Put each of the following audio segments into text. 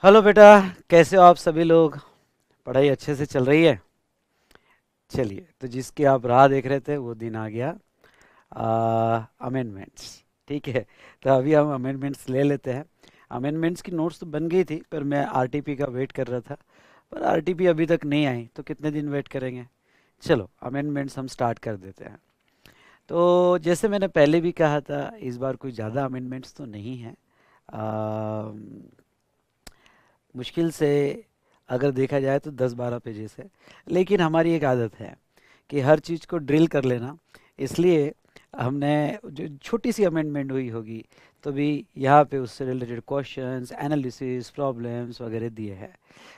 Hello बेटा। कैसे हो आप सभी लोग? पढ़ाई अच्छे से चल रही है? चलिए, तो जिसकी आप राह देख रहे थे वो दिन आ गया। अमेंडमेंट्स। ठीक है। तो अभी हम अमेंडमेंट्स ले लेते हैं। अमेंडमेंट्स की नोट्स तो बन गई थी, पर मैं आरटीपी का वेट कर रहा था। पर आरटीपी अभी तक नहीं आई, तो कितने दिन वेट करेंगे। चलो, अमेंडमेंट्स हम स्टार्ट कर देते हैं। तो जैसे मैंने पहले भी कहा था, इस बार कोई ज़्यादा अमेंडमेंट्स तो नहीं है। मुश्किल से अगर देखा जाए तो 10-12 पेजेस है। लेकिन हमारी एक आदत है कि हर चीज़ को ड्रिल कर लेना। इसलिए हमने जो छोटी सी अमेंडमेंट हुई होगी, तो भी यहाँ पे उससे रिलेटेड क्वेश्चंस, एनालिसिस, प्रॉब्लम्स वगैरह दिए हैं।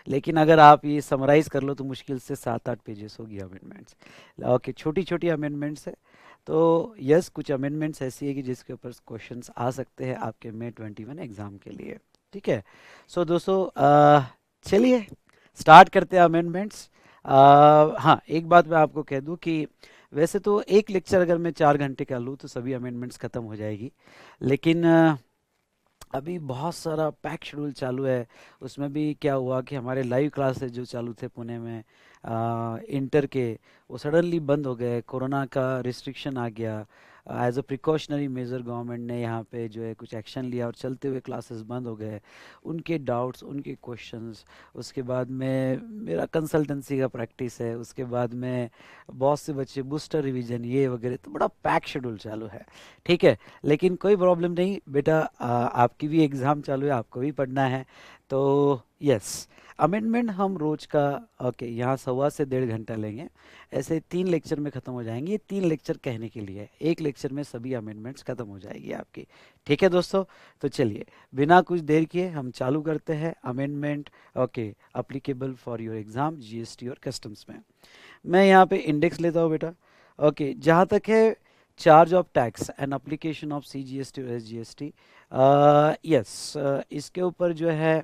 लेकिन अगर आप ये समराइज़ कर लो तो मुश्किल से 7-8 पेजेस होगी अमेंडमेंट्स। ओके, छोटी छोटी अमेंडमेंट्स है। तो यस, कुछ अमेंडमेंट्स ऐसी है कि जिसके ऊपर क्वेश्चंस आ सकते हैं आपके May 21 एग्ज़ाम के लिए। ठीक है। सो दोस्तों, चलिए स्टार्ट करते हैं अमेंडमेंट्स। हाँ, एक बात मैं आपको कह दूं कि वैसे तो एक लेक्चर अगर मैं 4 घंटे का लूँ तो सभी अमेंडमेंट्स ख़त्म हो जाएगी। लेकिन अभी बहुत सारा पैक शेड्यूल चालू है। उसमें भी क्या हुआ कि हमारे लाइव क्लासेस जो चालू थे पुणे में, इंटर के, वो सडनली बंद हो गए। कोरोना का रिस्ट्रिक्शन आ गया। As a precautionary measure government ने यहाँ पे जो है कुछ एक्शन लिया और चलते हुए क्लासेस बंद हो गए। उनके डाउट्स, उनके क्वेश्चंस, उसके बाद में मेरा कंसल्टेंसी का प्रैक्टिस है, उसके बाद में बहुत से बच्चे बूस्टर रिवीजन ये वगैरह, तो बड़ा पैक शेड्यूल चालू है। ठीक है। लेकिन कोई प्रॉब्लम नहीं बेटा, आपकी भी एग्ज़ाम चालू है, आपको भी पढ़ना है। तो यस, अमेंडमेंट हम रोज का, ओके, यहाँ 1.25 से 1.5 घंटा लेंगे। ऐसे 3 लेक्चर में ख़त्म हो जाएंगे। ये 3 लेक्चर कहने के लिए है, एक लेक्चर में सभी अमेंडमेंट्स ख़त्म हो जाएगी आपकी। ठीक है दोस्तों। तो चलिए, बिना कुछ देर किए हम चालू करते हैं amendment. Okay, applicable for your exam GST और कस्टम्स में। मैं यहाँ पे इंडेक्स लेता हूँ बेटा। ओके, जहाँ तक है charge of tax and application of CGST और एसजीएसटी, यस, इसके ऊपर जो है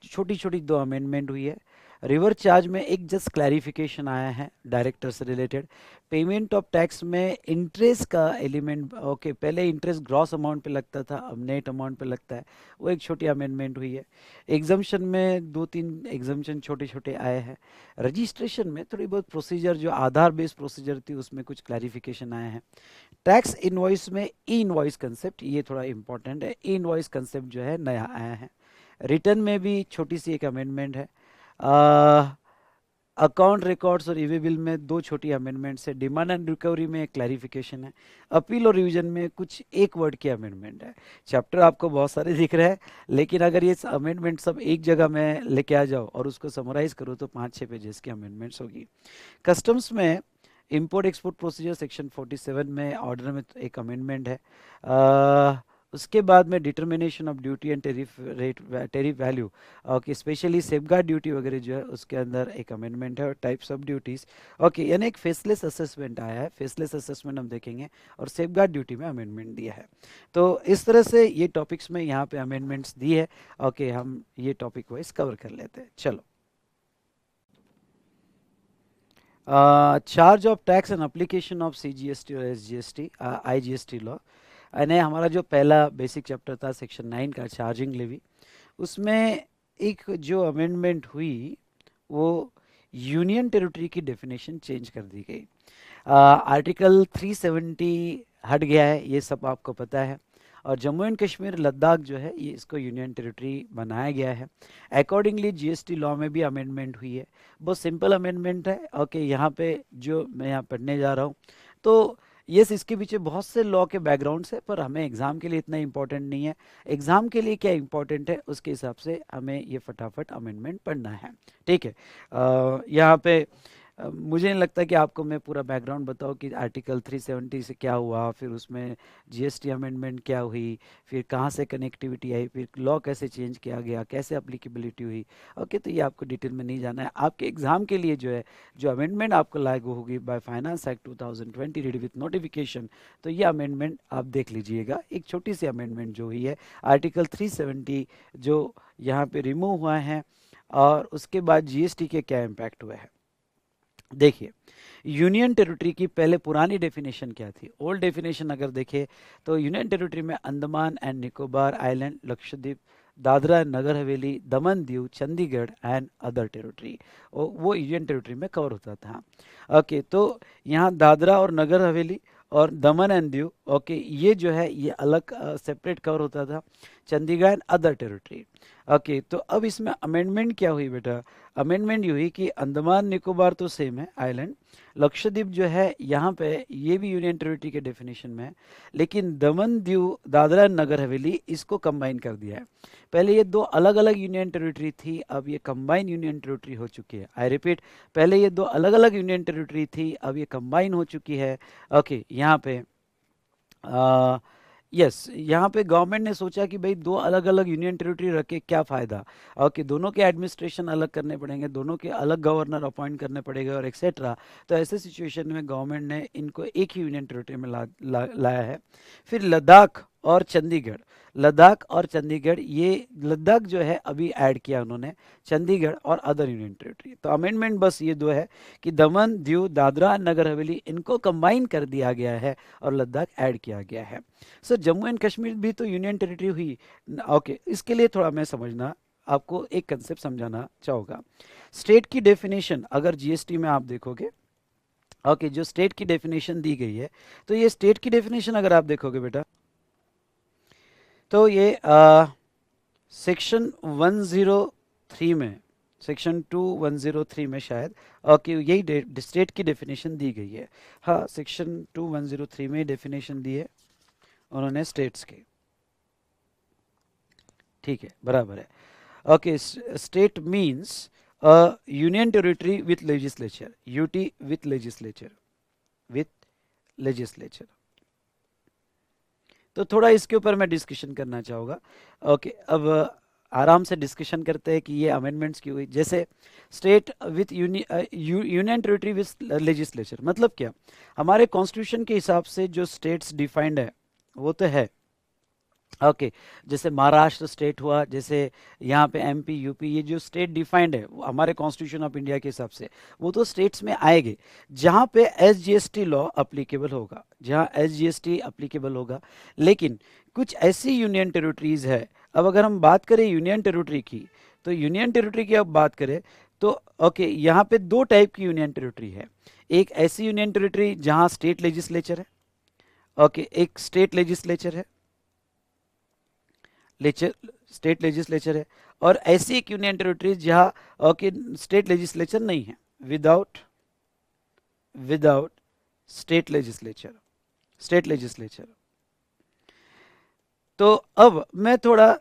छोटी छोटी 2 अमेंडमेंट हुई है। रिवर चार्ज में एक जस्ट क्लैरिफिकेशन आया है डायरेक्टर से रिलेटेड। पेमेंट ऑफ टैक्स में इंटरेस्ट का एलिमेंट, ओके, पहले इंटरेस्ट ग्रॉस अमाउंट पे लगता था, अब नेट अमाउंट पे लगता है। वो एक छोटी अमेंडमेंट हुई है। एग्जाम्शन में 2-3 एग्जाम्शन छोटे छोटे आए हैं। रजिस्ट्रेशन में थोड़ी बहुत प्रोसीजर, जो आधार बेस्ड प्रोसीजर थी, उसमें कुछ क्लैरिफिकेशन आए हैं। टैक्स इनवॉइस में ई इनवॉइस कंसेप्ट, ये थोड़ा इंपॉर्टेंट है। ई इनवॉइस कंसेप्ट जो है नया आया है। रिटर्न में भी छोटी सी एक अमेंडमेंट है। अकाउंट रिकॉर्ड्स और ईवी बिल में 2 छोटी अमेंडमेंट्स है। डिमांड एंड रिकवरी में एक क्लैरिफिकेशन है। अपील और रिवीजन में कुछ एक वर्ड की अमेंडमेंट है। चैप्टर आपको बहुत सारे दिख रहे हैं, लेकिन अगर ये अमेंडमेंट सब एक जगह में लेके आ जाओ और उसको समराइज करो तो 5-6 पेजेस की अमेंडमेंट्स होगी। कस्टम्स में इंपोर्ट एक्सपोर्ट प्रोसीजर सेक्शन 47 में ऑर्डर में तो एक अमेंडमेंट है। उसके बाद में determination of duty and tariff rate, tariff value, okay, specially safeguard duty वगैरह जो है उसके अंदर एक अमेंडमेंट है। और टाइप्स ऑफ ड्यूटीज, ओके, यानी एक फेसलेस असेसमेंट आया है। फेसलेस असेसमेंट हम देखेंगे, और सेफगार्ड ड्यूटी में अमेंडमेंट दिया है। तो इस तरह से ये टॉपिक्स में यहाँ पे अमेंडमेंट्स दी है। ओके, हम ये टॉपिक वाइज कवर कर लेते हैं। चलो, charge of tax and application of CGST और एसजीएसटी, आईजीएसटी लॉ, यानी हमारा जो पहला बेसिक चैप्टर था सेक्शन 9 का, चार्जिंग लेवी, उसमें एक जो अमेंडमेंट हुई वो यूनियन टेरिटरी की डेफिनेशन चेंज कर दी गई। आर्टिकल 370 हट गया है, ये सब आपको पता है। और जम्मू एंड कश्मीर, लद्दाख जो है, ये इसको यूनियन टेरिटरी बनाया गया है। अकॉर्डिंगली जीएसटी लॉ में भी अमेंडमेंट हुई है। बहुत सिंपल अमेंडमेंट है। ओके, यहाँ पे जो मैं यहाँ पढ़ने जा रहा हूँ, तो यस, इसके पीछे बहुत से लॉ के बैकग्राउंड्स है, पर हमें एग्जाम के लिए इतना इंपॉर्टेंट नहीं है। एग्जाम के लिए क्या इंपॉर्टेंट है, उसके हिसाब से हमें ये फटाफट अमेंडमेंट पढ़ना है। ठीक है। यहाँ पे मुझे नहीं लगता कि आपको मैं पूरा बैकग्राउंड बताऊं कि आर्टिकल 370 से क्या हुआ, फिर उसमें जीएसटी अमेंडमेंट क्या हुई, फिर कहाँ से कनेक्टिविटी आई, फिर लॉ कैसे चेंज किया गया, कैसे अप्लीकेबिलिटी हुई। ओके, तो ये आपको डिटेल में नहीं जाना है। आपके एग्जाम के लिए जो है, जो अमेंडमेंट आपको लागू होगी by finance act 2020 ready with notification, तो ये अमेंडमेंट आप देख लीजिएगा। एक छोटी सी अमेंडमेंट जो हुई है, आर्टिकल 370 जो यहाँ पे रिमूव हुआ है, और उसके बाद जीएसटी के क्या इम्पैक्ट हुए हैं। देखिए, यूनियन टेरिटरी की पहले पुरानी डेफिनेशन क्या थी, ओल्ड डेफिनेशन अगर देखें, तो यूनियन टेरिटरी में Andaman and Nicobar island, Lakshadweep, Dadra and Nagar Haveli, Daman Diu, Chandigarh and other territory, वो यूनियन टेरिटरी में कवर होता था। ओके, तो यहाँ दादरा और नगर हवेली और दमन एंड दीव, ओके, ये जो है ये अलग सेपरेट कवर होता था, Chandigarh and other territory. Okay, तो अब इसमें अमेंडमेंट क्या हुई बेटा? अमेंडमेंट ये हुई कि अंडमान निकोबार तो सेम है आइलैंड, लक्षद्वीप जो है यहाँ पे ये भी यूनियन टेरिटरी के डेफिनेशन में है, लेकिन दमन दीव, दादरा एंड नगर हवेली इसको कंबाइन कर दिया है। पहले ये दो अलग अलग यूनियन टेरिटरी थी, अब ये कंबाइन यूनियन टेरिटरी हो चुकी है। आई रिपीट, पहले ये दो अलग अलग यूनियन टेरिटरी थी, अब ये कंबाइन हो चुकी है। ओके, यहाँ पे यस, यहाँ पे गवर्नमेंट ने सोचा कि भाई दो अलग अलग यूनियन टेरिटरी रख के क्या फ़ायदा, और कि दोनों के एडमिनिस्ट्रेशन अलग करने पड़ेंगे, दोनों के अलग गवर्नर अपॉइंट करने पड़ेंगे और एक्सेट्रा। तो ऐसे सिचुएशन में गवर्नमेंट ने इनको एक ही यूनियन टेरिटरी में लाया है। फिर लद्दाख और चंडीगढ़, लद्दाख और चंडीगढ़, ये लद्दाख जो है अभी ऐड किया उन्होंने, चंडीगढ़ और अदर यूनियन टेरिटरी। तो अमेंडमेंट बस ये दो है कि दमन दीव, दादरा नगर हवेली इनको कंबाइन कर दिया गया है और लद्दाख ऐड किया गया है। सर जम्मू एंड कश्मीर भी तो यूनियन टेरिटरी हुई। ओके, इसके लिए थोड़ा मैं समझना, आपको एक कंसेप्ट समझाना चाहूँगा। स्टेट की डेफिनेशन अगर जीएसटी में आप देखोगे, ओके, जो स्टेट की डेफिनेशन दी गई है, तो ये स्टेट की डेफिनेशन अगर आप देखोगे बेटा, तो ये सेक्शन 103 में, सेक्शन 2103 में शायद, ओके, यही स्टेट की डेफिनेशन दी गई है। हाँ, सेक्शन 2103 में डेफिनेशन दी है उन्होंने स्टेट्स के, ठीक है, बराबर है। Okay, state means union territory with legislature, UT with legislature, with legislature. तो थोड़ा इसके ऊपर मैं डिस्कशन करना चाहूँगा। ओके, अब आराम से डिस्कशन करते हैं कि ये अमेंडमेंट्स क्यों हुई। जैसे state with union territory with legislature, मतलब क्या? हमारे कॉन्स्टिट्यूशन के हिसाब से जो स्टेट्स डिफाइंड है वो तो है। ओके, जैसे महाराष्ट्र स्टेट हुआ, जैसे यहाँ पे एमपी, यूपी, ये जो स्टेट डिफाइंड है हमारे कॉन्स्टिट्यूशन ऑफ इंडिया के हिसाब से, वो तो स्टेट्स में आएंगे जहाँ पे एसजीएसटी लॉ अप्लीकेबल होगा, जहाँ एसजीएसटी अप्लीकेबल होगा। लेकिन कुछ ऐसी यूनियन टेरिटरीज है, अब अगर हम बात करें यूनियन टेरिटरी की, तो यूनियन टेरिटरी की अब बात करें तो ओके, यहाँ पे दो टाइप की यूनियन टेरिटरी है। एक ऐसी यूनियन टेरिटरी जहाँ स्टेट लेजिस्लेचर है, ओके, एक स्टेट लेजिस्लेचर है, स्टेट लेजिस्लेचर है, और ऐसी एक यूनियन टेरिटरी जहां ओके स्टेट लेजिस्लेचर नहीं है, without without state legislature, state legislature. तो अब मैं थोड़ा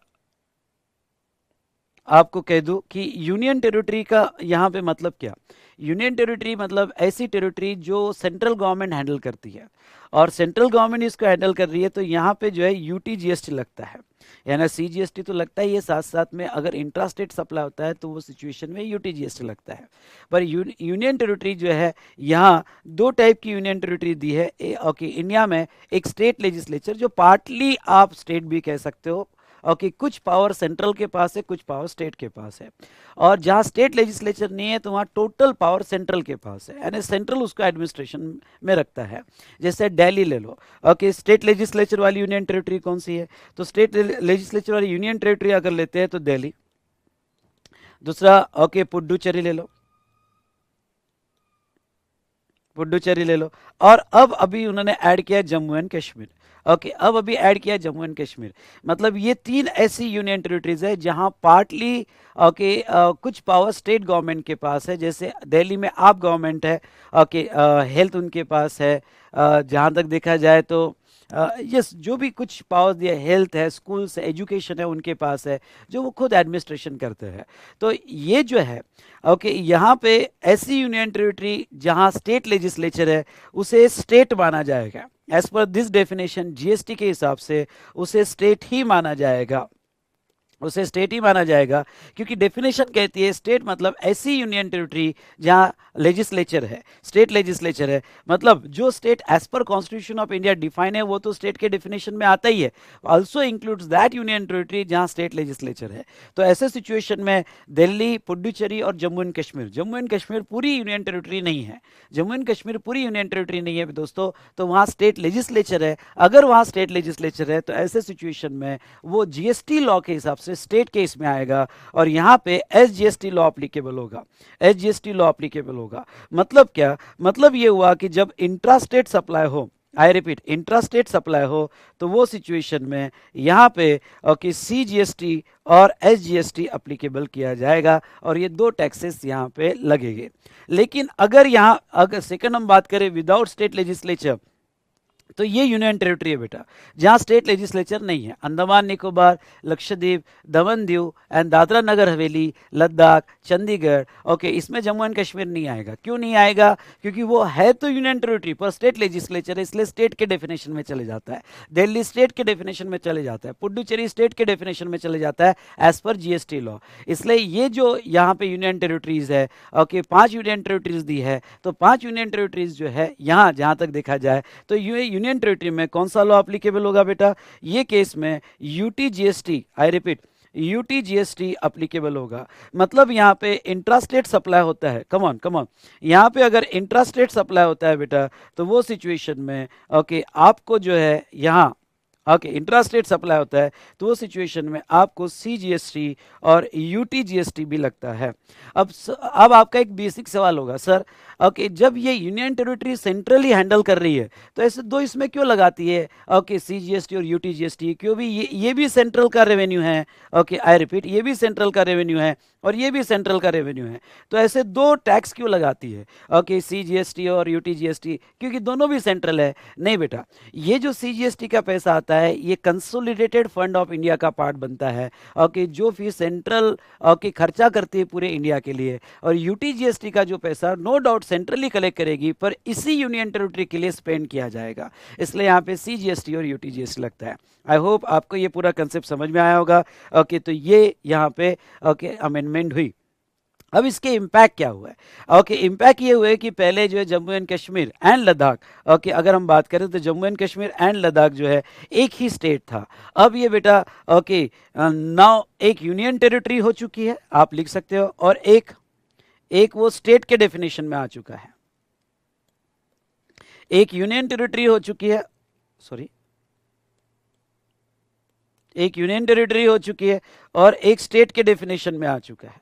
आपको कह दूं कि यूनियन टेरिटरी का यहाँ पे मतलब क्या। यूनियन टेरिटरी मतलब ऐसी टेरिटरी जो सेंट्रल गवर्नमेंट हैंडल करती है, और सेंट्रल गवर्नमेंट इसको हैंडल कर रही है, तो यहाँ पे जो है यूटी जीएसटी लगता है, यानी सीजीएसटी तो लगता ही है, साथ साथ में अगर इंट्रा स्टेट सप्लाई होता है तो वो सिचुएशन में यूटी जीएसटी लगता है। पर यूनियन टेरिटरी जो है, यहाँ दो टाइप की यूनियन टेरिटरी दी है। ओके, इंडिया में एक स्टेट लेजिस्लेचर जो पार्टली आप स्टेट भी कह सकते हो, ओके, कुछ पावर सेंट्रल के पास है, कुछ पावर स्टेट के पास है, और जहां स्टेट लेजिस्लेचर नहीं है तो वहां टोटल पावर सेंट्रल के पास है, यानी सेंट्रल उसका एडमिनिस्ट्रेशन में रखता है। जैसे दिल्ली ले लो, ओके, स्टेट लेजिस्लेचर वाली यूनियन टेरिटरी कौन सी है? तो स्टेट लेजिस्लेचर वाली यूनियन टेरिटरी अगर लेते हैं तो दिल्ली। दूसरा, ओके, पुडुचेरी ले लो, पुडुचेरी ले लो। और अब अभी उन्होंने ऐड किया जम्मू एंड कश्मीर। ओके, अब अभी ऐड किया जम्मू एंड कश्मीर। मतलब ये तीन ऐसी यूनियन टेरिटरीज है जहां पार्टली ओके कुछ पावर स्टेट गवर्नमेंट के पास है, जैसे दिल्ली में आप गवर्नमेंट है, ओके, हेल्थ उनके पास है, जहां तक देखा जाए तो यस, जो भी कुछ पावर दिया, हेल्थ है, स्कूल्स है, एजुकेशन है, उनके पास है, जो वो खुद एडमिनिस्ट्रेशन करते हैं। तो ये जो है ओके, यहाँ पे ऐसी यूनियन टेरिटरी जहाँ स्टेट लेजिस्लेचर है उसे स्टेट माना जाएगा। As per this definition GST के हिसाब से उसे स्टेट ही माना जाएगा, उसे स्टेट ही माना जाएगा, क्योंकि डेफिनेशन कहती है स्टेट मतलब ऐसी यूनियन टेरिटरी जहां लेजिस्लेचर है, स्टेट लेजिस्लेचर है। मतलब जो state as per constitution of India define है वो तो स्टेट के डेफिनेशन में आता ही है, also includes that union territory जहां स्टेट लेजिस्लेचर है। तो ऐसे सिचुएशन में दिल्ली, पुडुचेरी और जम्मू एंड कश्मीर, जम्मू एंड कश्मीर पूरी यूनियन टेरिटरी नहीं है, जम्मू एंड कश्मीर पूरी यूनियन टेरिटरी नहीं है दोस्तों, तो वहां स्टेट लेजिस्लेचर है। अगर वहां स्टेट लेजिस्लेचर है तो ऐसे सिचुएशन में वो जीएसटी लॉ के हिसाब से से स्टेट के इसमें आएगा और यहाँ पे एसजीएसटी लॉ अप्लीकेबल होगा, एसजीएसटी लॉ अप्लीकेबल होगा। मतलब क्या, मतलब ये हुआ कि जब इंट्रा स्टेट सप्लाई हो, I repeat intra state supply हो, तो वो सिचुएशन में यहाँ पे ओके सीजीएसटी और एसजीएसटी अप्लीकेबल किया जाएगा और ये दो टैक्सेस यहाँ पे लगेंगे। लेकिन अगर यहाँ अगर सेकंड हम बात करें विदाउट स्टेट लेजिस्लेचर, तो ये यूनियन टेरिटरी है बेटा, जहां स्टेट लेजिस्लेचर नहीं है। Andaman Nicobar, Lakshadweep, Daman Diu and Dadra Nagar Haveli, Ladakh, Chandigarh, okay, इसमें जम्मू एंड कश्मीर नहीं आएगा। क्यों नहीं आएगा? क्योंकि वो है तो यूनियन टेरिटरी पर स्टेट लेजिस्लेचर है, इसलिए स्टेट के डेफिनेशन में चले जाता है। दिल्ली स्टेट के डेफिनेशन में चले जाता है, पुडुचेरी स्टेट के डेफिनेशन में चले जाता है एज पर जीएसटी लॉ। इसलिए ये जो यहाँ पे यूनियन टेरिटरीज है, ओके, 5 यूनियन टेरिटरीज दी है, तो 5 यूनियन टेरिटरीज जो है यहाँ जहाँ तक देखा जाए तो यूनियन टेरिटरी में कौन सा लॉ एप्लीकेबल होगा बेटा? ये केस में UT GST, I repeat UT GST applicable होगा। मतलब यहाँ पे इंट्रास्टेट सप्लाई होता है, कम ऑन, यहाँ पे अगर इंट्रास्टेट सप्लाई होता है बेटा, तो वो सिचुएशन में ओके आपको जो है यहाँ ओके इंट्रास्टेट सप्लाई होता है, तो वो सिचुएशन में आपको सीजीएसटी और यूटीजीएसटी भी लगता है। अब आपका एक बेसिक सवाल होगा, सर ओके जब ये यूनियन टेरिटरी सेंट्रली हैंडल कर रही है तो ऐसे दो इसमें क्यों लगाती है? ओके सीजीएसटी और यूटीजीएसटी, क्यों भी ये भी सेंट्रल का रेवेन्यू है, ओके आई रिपीट ये भी सेंट्रल का रेवेन्यू है और ये भी सेंट्रल का रेवेन्यू है, तो ऐसे दो टैक्स क्यों लगाती है? ओके सीजीएसटी और यूटीजीएसटी, क्योंकि दोनों भी सेंट्रल है। नहीं बेटा, ये जो सीजीएसटी का पैसा आता है ये कंसोलिडेटेड फंड ऑफ इंडिया का पार्ट बनता है, ओके, जो फिर सेंट्रल ओके खर्चा करती है पूरे इंडिया के लिए। और यूटीजीएसटी का जो पैसा नो डाउट सेंट्रली कलेक्ट करेगी पर इसी यूनियन टेरिटरी के लिए स्पेंड किया जाएगा, इसलिए यहाँ पे सीजीएसटी और यूटीजीएसटी लगता है। आई होप आपको ये पूरा कंसेप्ट समझ में आया होगा। ओके तो ये यहाँ पे ओके अमेंडमेंट हुई। अब इसके इम्पैक्ट क्या हुआ है? ओके इम्पैक्ट ये हुआ है कि पहले जो है Jammu and Kashmir and Ladakh, okay अगर हम बात करें तो जम्मू एंड कश्मीर एंड लद्दाख जो है एक ही स्टेट था। अब ये बेटा ओके नाउ एक यूनियन टेरिटरी हो चुकी है, आप लिख सकते हो, और एक वो स्टेट के डेफिनेशन में आ चुका है। एक यूनियन टेरिटरी हो चुकी है, सॉरी एक यूनियन टेरिटरी हो चुकी है और एक स्टेट के डेफिनेशन में आ चुका है।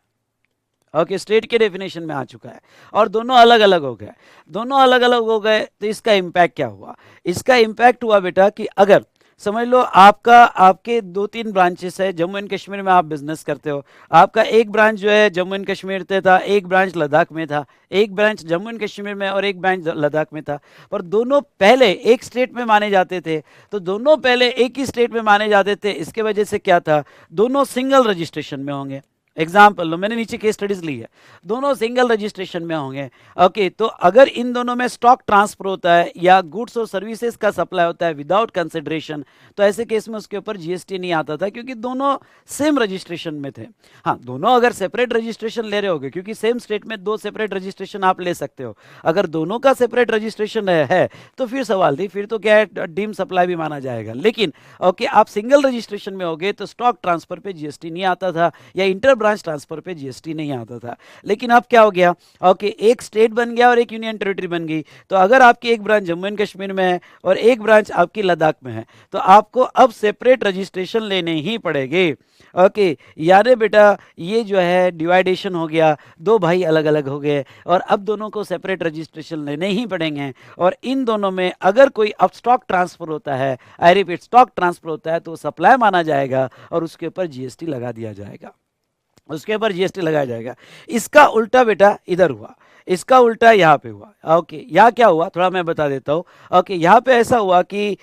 ओके स्टेट के डेफिनेशन में आ चुका है और दोनों अलग अलग हो गए। दोनों अलग अलग हो गए तो इसका इम्पैक्ट क्या हुआ? इसका इम्पैक्ट हुआ बेटा कि अगर समझ लो आपके 2-3 ब्रांचेस है, जम्मू एंड कश्मीर में आप बिजनेस करते हो, आपका एक ब्रांच जो है जम्मू एंड कश्मीर में था, एक ब्रांच लद्दाख में था, एक ब्रांच जम्मू एंड कश्मीर में और एक ब्रांच लद्दाख में था, पर दोनों पहले एक स्टेट में माने जाते थे। तो दोनों पहले एक ही स्टेट में माने जाते थे, इसके वजह से क्या था, दोनों सिंगल रजिस्ट्रेशन में होंगे। एग्जाम्पल लो, मैंने नीचे केस स्टडीज ली है, दोनों सिंगल रजिस्ट्रेशन में होंगे। ओके तो अगर इन दोनों में स्टॉक ट्रांसफर होता है या गुड्स और सर्विसेज का सप्लाई होता है विदाउट कंसिडरेशन, तो ऐसे केस में उसके ऊपर जीएसटी नहीं आता था क्योंकि दोनों सेम रजिस्ट्रेशन में थे। हाँ दोनों अगर सेपरेट रजिस्ट्रेशन ले रहे होगे, क्योंकि सेम स्टेट में 2 सेपरेट रजिस्ट्रेशन आप ले सकते हो, अगर दोनों का सेपरेट रजिस्ट्रेशन है तो फिर सवाल नहीं, फिर तो क्या है डीम सप्लाई भी माना जाएगा। लेकिन ओके आप सिंगल रजिस्ट्रेशन में होगे तो स्टॉक ट्रांसफर पे जीएसटी नहीं आता था या इंटर ब्रांच ट्रांसफर पे जीएसटी नहीं आता था। लेकिन अब क्या हो गया, ओके एक स्टेट बन गया और एक यूनियन टेरिटरी बन गई, तो अगर आपकी एक ब्रांच जम्मू एंड कश्मीर में है और एक ब्रांच आपकी लद्दाख में है तो आपको अब सेपरेट रजिस्ट्रेशन लेने ही पड़ेगी। ओके यानी बेटा ये जो है डिवाइडेशन हो गया, दो भाई अलग अलग हो गए और अब दोनों को सेपरेट रजिस्ट्रेशन लेने ही पड़ेंगे। और इन दोनों में अगर कोई अब स्टॉक ट्रांसफर होता है, आई रिपीट स्टॉक ट्रांसफर होता है, तो सप्लाई माना जाएगा और उसके ऊपर जीएसटी लगा दिया जाएगा, उसके ऊपर जीएसटी लगाया जाएगा। इसका उल्टा बेटा इधर हुआ, इसका उल्टा यहाँ पे हुआ। ओके यहाँ क्या हुआ थोड़ा मैं बता देता हूँ। ओके यहाँ पे ऐसा हुआ कि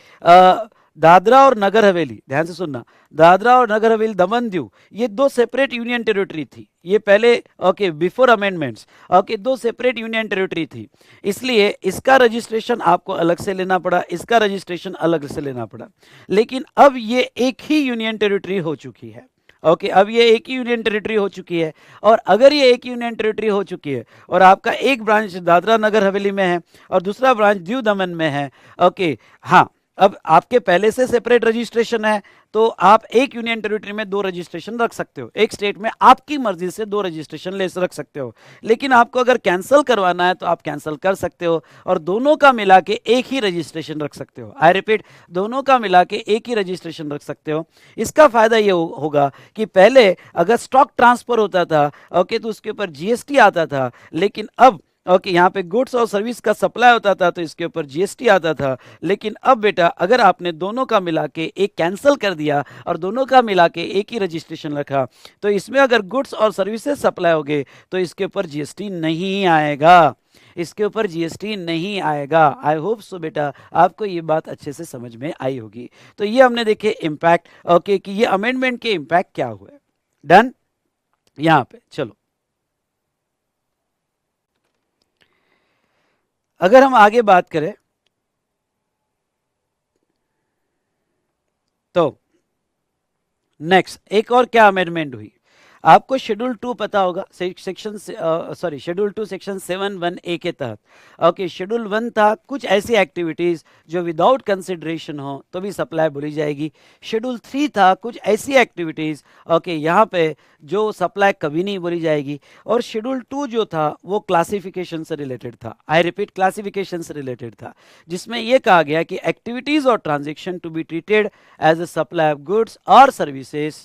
दादरा और नगर हवेली, ध्यान से सुनना, दादरा और नगर हवेली, दमन दीव, ये 2 सेपरेट यूनियन टेरिटरी थी, ये पहले okay before amendments okay 2 separate union territory थी, इसलिए इसका रजिस्ट्रेशन आपको अलग से लेना पड़ा, इसका रजिस्ट्रेशन अलग से लेना पड़ा। लेकिन अब ये एक ही यूनियन टेरिटरी हो चुकी है। ओके अब ये एक ही यूनियन टेरिटरी हो चुकी है, और अगर ये एक यूनियन टेरिटरी हो चुकी है और आपका एक ब्रांच दादरा नगर हवेली में है और दूसरा ब्रांच दीव दमन में है, ओके हाँ अब आपके पहले से सेपरेट रजिस्ट्रेशन है, तो आप एक यूनियन टेरिटरी में दो रजिस्ट्रेशन रख सकते हो, एक स्टेट में आपकी मर्जी से दो रजिस्ट्रेशन ले रख सकते हो। लेकिन आपको अगर कैंसिल करवाना है तो आप कैंसिल कर सकते हो और दोनों का मिला के एक ही रजिस्ट्रेशन रख सकते हो। आई रिपीट, दोनों का मिला के एक ही रजिस्ट्रेशन रख सकते हो। इसका फायदा ये होगा कि पहले अगर स्टॉक ट्रांसफर होता था, ओके, तो उसके ऊपर जीएसटी आता था, लेकिन अब ओके यहाँ पे गुड्स और सर्विस का सप्लाई होता था तो इसके ऊपर जीएसटी आता था। लेकिन अब बेटा अगर आपने दोनों का मिला के एक कैंसिल कर दिया और दोनों का मिला के एक ही रजिस्ट्रेशन रखा, तो इसमें अगर गुड्स और सर्विसेज सप्लाई हो गए तो इसके ऊपर जीएसटी नहीं आएगा, इसके ऊपर जीएसटी नहीं आएगा। आई होप सो बेटा आपको ये बात अच्छे से समझ में आई होगी। तो ये हमने देखे इम्पैक्ट, ओके, कि ये अमेंडमेंट के इम्पैक्ट क्या हुए। डन। यहाँ पे चलो अगर हम आगे बात करें तो नेक्स्ट एक और क्या अमेंडमेंट हुई, आपको शेड्यूल 2 पता होगा, सेक्शन शेड्यूल 2 सेक्शन 7(1)(a) के तहत। ओके, शेड्यूल 1 था कुछ ऐसी एक्टिविटीज जो विदाउट कंसिडरेशन हो तो भी सप्लाई बोली जाएगी। शेड्यूल 3 था कुछ ऐसी एक्टिविटीज, ओके, यहाँ पे जो सप्लाई कभी नहीं बोली जाएगी। और शेड्यूल 2 जो था वो क्लासिफिकेशन से रिलेटेड था। आई रिपीट, क्लासिफिकेशन से रिलेटेड था, जिसमें यह कहा गया कि एक्टिविटीज और transaction to be treated as a supply of goods और services,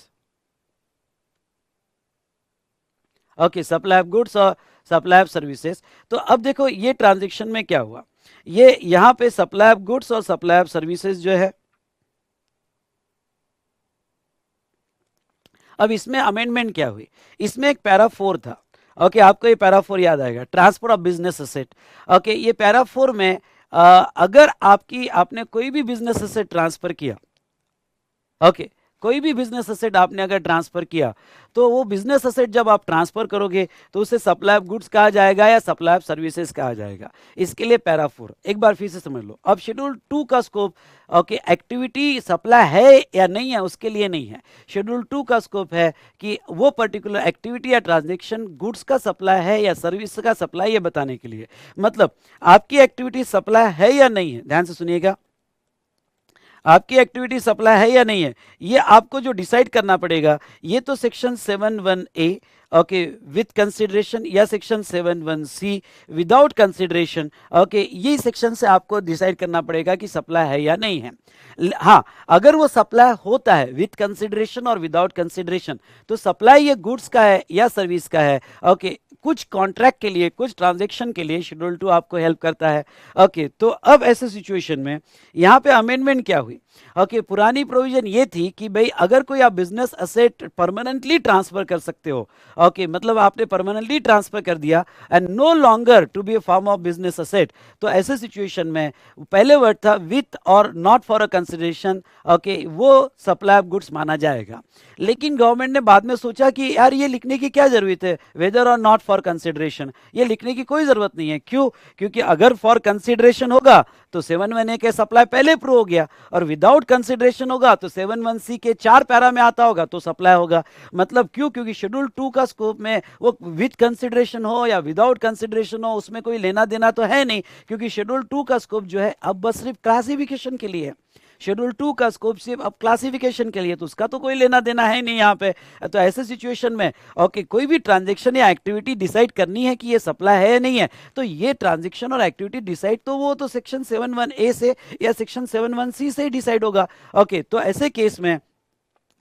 okay, supply of goods और सप्लाई ऑफ सर्विसेज। तो अब देखो ये ट्रांजैक्शन में क्या हुआ, ये यहां पे सप्लाई ऑफ गुड्स और सप्लाई ऑफ सर्विसेज जो है, अब इसमें अमेंडमेंट क्या हुई, इसमें एक पैरा 4 था। ओके, आपको ये पैरा 4 याद आएगा, transfer of business asset. Okay, ये पैरा 4 में अगर आपने कोई भी बिजनेस असेट ट्रांसफर किया, ओके, कोई भी बिजनेस असेट आपने अगर ट्रांसफर किया, तो वो बिजनेस असेट जब आप ट्रांसफर करोगे तो उसे सप्लाई ऑफ गुड्स कहा जाएगा या सप्लाई ऑफ सर्विसेज कहा जाएगा। इसके लिए पैरा 4 एक बार फिर से समझ लो। अब शेड्यूल 2 का स्कोप, ओके, एक्टिविटी सप्लाई है या नहीं है उसके लिए नहीं है। शेड्यूल 2 का स्कोप है कि वो पर्टिकुलर एक्टिविटी या ट्रांजेक्शन गुड्स का सप्लाई है या सर्विस का सप्लाई, ये बताने के लिए। मतलब आपकी एक्टिविटी सप्लाई है या नहीं है, ध्यान से सुनिएगा, आपकी एक्टिविटी सप्लाई है या नहीं है, ये आपको जो डिसाइड करना पड़ेगा। ये तो section 7(1)(a), okay, with consideration, या section 7(1)(c) without consideration. Okay, ये सेक्शन से आपको डिसाइड करना पड़ेगा कि सप्लाई है या नहीं है। हाँ, अगर वो सप्लाई होता है विथ कंसिडरेशन और विदाउट कंसिडरेशन, तो सप्लाई ये गुड्स का है या सर्विस का है। ओके, कुछ कॉन्ट्रैक्ट के लिए, कुछ ट्रांजैक्शन के लिए शेड्यूल 2 आपको हेल्प करता है। ओके, तो अब ऐसे सिचुएशन में यहाँ पे अमेंडमेंट क्या हुई, ओके, पुरानी प्रोविजन ये थी कि भाई अगर कोई आप बिजनेस असेट परमानेंटली ट्रांसफर कर सकते हो, ओके, मतलब आपने परमानेंटली ट्रांसफर कर दिया and no longer to be a form of business asset, तो ऐसे सिचुएशन में पहले वर्ड था विथ और not for a consideration, okay, वो सप्लाई ऑफ गुड्स माना जाएगा। लेकिन गवर्नमेंट ने बाद में सोचा कि यार ये लिखने की क्या जरूरत है, वेदर और नॉट फॉर कंसिडरेशन, ये लिखने की कोई जरूरत नहीं है। क्यों? क्योंकि अगर फॉर कंसिडरेशन होगा तो 7(1)(a) के सप्लाई पहले प्रूव हो गया, और विदाउट कंसिडरेशन होगा तो 7(1)(c) के 4 पैरा में आता होगा तो सप्लाई होगा। मतलब क्यों? क्योंकि शेड्यूल 2 का स्कोप में वो विद कंसिडरेशन हो या विदाउट कंसिडरेशन हो उसमें कोई लेना देना तो है नहीं, क्योंकि शेड्यूल 2 का स्कोप जो है अब बस सिर्फ क्लासिफिकेशन के लिए है। शेड्यूल 2 का स्कोप सिर्फ अब क्लासिफिकेशन के लिए, तो उसका तो कोई लेना देना है नहीं यहाँ पे। तो ऐसे सिचुएशन में ओके, कोई भी ट्रांजैक्शन या एक्टिविटी डिसाइड करनी है कि ये सप्लाई है या नहीं है, तो ये ट्रांजैक्शन और एक्टिविटी डिसाइड तो वो तो सेक्शन 7(1)(a) से या सेक्शन 7(1)(c) से डिसाइड होगा। ओके, तो ऐसे केस में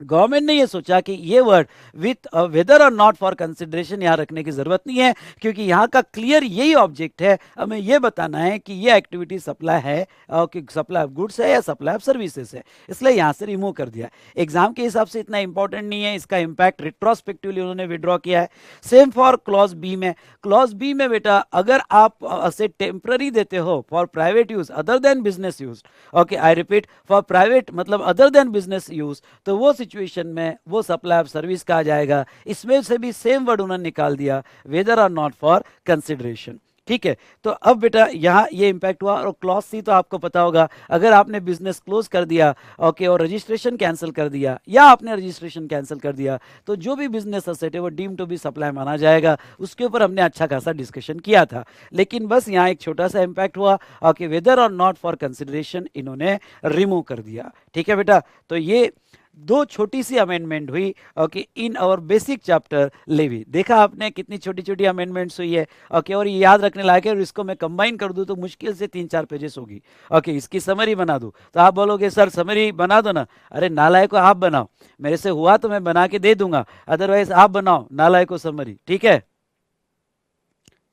गवर्नमेंट ने ये सोचा कि ये वर्ड विथ वेदर और नॉट फॉर कंसिडरेशन यहाँ रखने की जरूरत नहीं है, क्योंकि यहाँ का क्लियर यही ऑब्जेक्ट है, हमें ये बताना है कि ये एक्टिविटी सप्लाई है, कि सप्लाई ऑफ गुड्स है या सप्लाई ऑफ सर्विसेज है, इसलिए यहाँ से रिमूव कर दिया। एग्जाम के हिसाब से इतना इंपॉर्टेंट नहीं है, इसका इंपैक्ट रिट्रोस्पेक्टिवली उन्होंने विड्रॉ किया है। सेम फॉर क्लॉज बी में, क्लॉज बी में बेटा अगर आप से टेम्पररी देते हो for private use other than business use, okay, I repeat, for private मतलब अदर देन बिजनेस यूज, तो वो सिचुएशन में वो सप्लाई ऑफ सर्विस कहा जाएगा। इसमें से भी सेम वर्ड उन्होंने निकाल दिया, वेदर और नॉट फॉर कंसिडरेशन। ठीक है। तो अब बेटा यहाँ ये इम्पैक्ट हुआ। और क्लॉज सी तो आपको पता होगा, अगर आपने बिजनेस क्लोज कर दिया, ओके, और रजिस्ट्रेशन कैंसिल कर दिया या आपने रजिस्ट्रेशन कैंसिल कर दिया, तो जो भी बिजनेस असेट है वो डीम टू बी सप्लाई माना जाएगा। उसके ऊपर हमने अच्छा खासा डिस्कशन किया था। लेकिन बस यहाँ एक छोटा सा इम्पैक्ट हुआ, ओके, वेदर और नॉट फॉर कंसिडरेशन इन्होंने रिमूव कर दिया। ठीक है बेटा, तो ये दो छोटी सी अमेंडमेंट हुई, ओके, इन और बेसिक चैप्टर लेवी। देखा आपने कितनी छोटी छोटी अमेंडमेंट्स हुई है, ओके, और ये याद रखने लायक है। और इसको मैं कंबाइन कर दूं तो मुश्किल से 3-4 पेजेस होगी। ओके, इसकी समरी बना दूं तो आप बोलोगे सर समरी बना दो ना। अरे नालायक को आप बनाओ, मेरे से हुआ तो मैं बना के दे दूंगा, अदरवाइज आप बनाओ नालायक को समरी। ठीक है,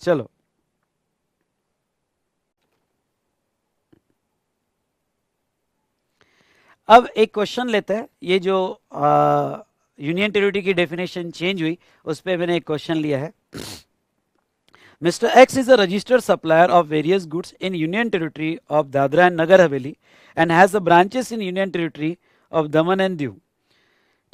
चलो। अब एक क्वेश्चन लेते हैं। ये जो यूनियन टेरिटरी की डेफिनेशन चेंज हुई, उस पर मैंने एक क्वेश्चन लिया है। Mr. X is a registered supplier of various goods in Union Territory of Dadra and Nagar Haveli and has the branches in Union Territory of Daman and Diu.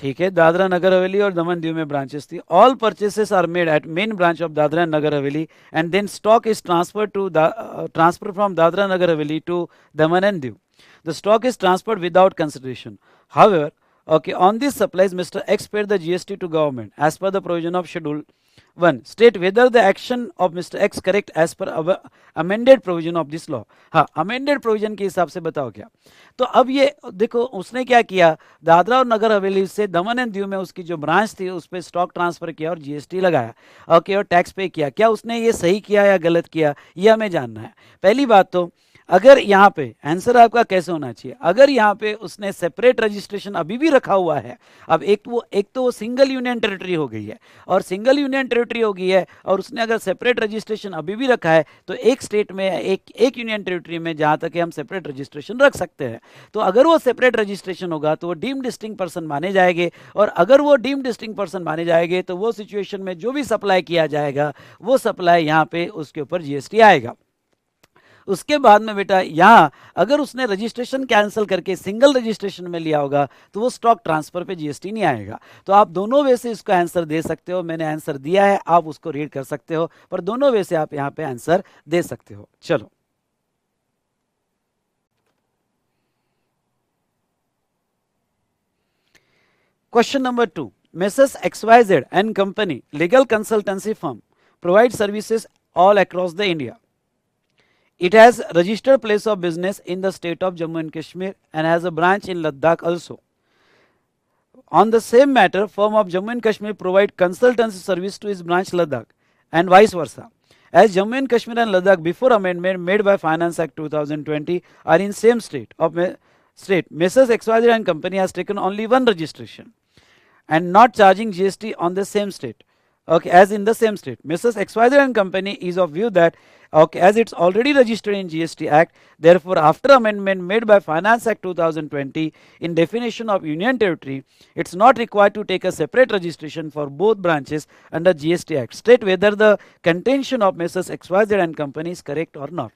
ठीक है, दादरा नगर हवेली और दमन दीव में ब्रांचेस थी। All purchases are made at main branch of Dadra and Nagar Haveli and then stock is transfer from Dadra Nagar Haveli to Daman and Diu. The stock is transferred without consideration. However, okay, on these supplies, Mr. X paid the GST to government as per the provision of Schedule 1. State whether the action of Mr. X correct as per amended provision of this law. हाँ, amended provision के हिसाब से बताओ क्या। तो अब ये देखो उसने क्या किया, दादरा और नगर हवेली से दमन एंड दीव में उसकी जो ब्रांच थी उस पर स्टॉक ट्रांसफर किया और जीएसटी लगाया, ओके, और टैक्स पे किया। क्या उसने ये सही किया या गलत किया, ये हमें जानना है। पहली बात तो अगर यहाँ पे आंसर आपका कैसे होना चाहिए, अगर यहाँ पे उसने सेपरेट रजिस्ट्रेशन अभी भी रखा हुआ है, अब एक तो वो सिंगल यूनियन टेरिटरी हो गई है, और सिंगल यूनियन टेरिटरी हो गई है और उसने अगर सेपरेट रजिस्ट्रेशन अभी भी रखा है, तो एक स्टेट में एक यूनियन टेरिटरी में जहाँ तक हम सेपरेट रजिस्ट्रेशन रख सकते हैं, तो अगर वो सेपरेट रजिस्ट्रेशन होगा तो वो डीम्ड डिस्टिंक्ट पर्सन माने जाएंगे। और अगर वो डीम्ड डिस्टिंक्ट पर्सन माने जाएंगे तो वो सिचुएशन में जो भी सप्लाई किया जाएगा वो सप्लाई यहाँ पे उसके ऊपर जीएसटी आएगा। उसके बाद में बेटा यहाँ अगर उसने रजिस्ट्रेशन कैंसिल करके सिंगल रजिस्ट्रेशन में लिया होगा तो वो स्टॉक ट्रांसफर पे जीएसटी नहीं आएगा। तो आप दोनों वे से इसको आंसर दे सकते हो। मैंने आंसर दिया है, आप उसको रीड कर सकते हो, पर दोनों वे से आप यहाँ पे आंसर दे सकते हो। चलो, question number 2, Messrs. XYZ and Company legal consultancy firm provide services all across the India. It has registered place of business in the state of Jammu and Kashmir and has a branch in Ladakh also. On the same matter, firm of Jammu and Kashmir provide consultancy service to its branch Ladakh and vice versa. As Jammu and Kashmir and Ladakh before amendment made by Finance Act 2020 are in same state, Messrs. XYZ and Company has taken only one registration and not charging GST on the same state. Okay, as in the same state. Messrs. XYZ and Company is of view that, okay, as it's already registered in GST Act, therefore after amendment made by Finance Act 2020 in definition of Union Territory, it's not required to take a separate registration for both branches under GST Act. State whether the contention of Messrs. XYZ and Company is correct or not.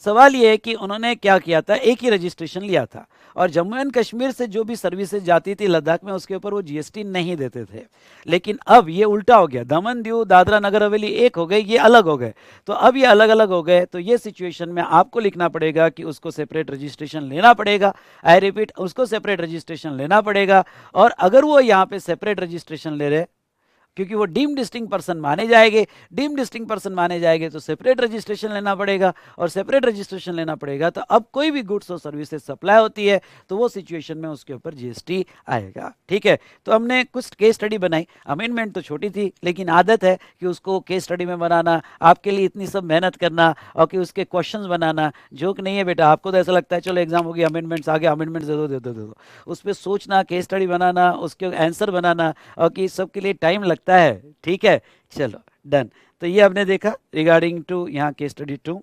सवाल ये है कि उन्होंने क्या किया था, एक ही registration लिया था और जम्मू एंड कश्मीर से जो भी सर्विसेज जाती थी लद्दाख में उसके ऊपर वो जीएसटी नहीं देते थे। लेकिन अब ये उल्टा हो गया, दमन दीव दादरा नगर हवेली एक हो गए, ये अलग हो गए। तो अब ये अलग अलग हो गए, तो ये सिचुएशन में आपको लिखना पड़ेगा कि उसको सेपरेट रजिस्ट्रेशन लेना पड़ेगा। आई रिपीट, उसको सेपरेट रजिस्ट्रेशन लेना पड़ेगा। और अगर वो यहाँ पे सेपरेट रजिस्ट्रेशन ले रहे, क्योंकि वो डीम डिस्टिंक्ट पर्सन माने जाएंगे, डीम डिस्टिंक्ट पर्सन माने जाएंगे तो सेपरेट रजिस्ट्रेशन लेना पड़ेगा, और सेपरेट रजिस्ट्रेशन लेना पड़ेगा तो अब कोई भी गुड्स और सर्विसेज सप्लाई होती है तो वो सिचुएशन में उसके ऊपर जीएसटी आएगा। ठीक है, तो हमने कुछ केस स्टडी बनाई। अमेंडमेंट तो छोटी थी लेकिन आदत है कि उसको केस स्टडी में बनाना, आपके लिए इतनी सब मेहनत करना और कि उसके क्वेश्चंस बनाना जोक नहीं है बेटा। आपको तो ऐसा लगता है चलो एग्जाम हो गया, अमेंडमेंट्स आ गए, अमेंडमेंट्स दे दो। उस पर सोचना, केस स्टडी बनाना, उसके आंसर बनाना और कि सब के लिए टाइम लगता है। ठीक है, चलो डन। तो ये आपने देखा रिगार्डिंग टू यहाँ केस स्टडी 2।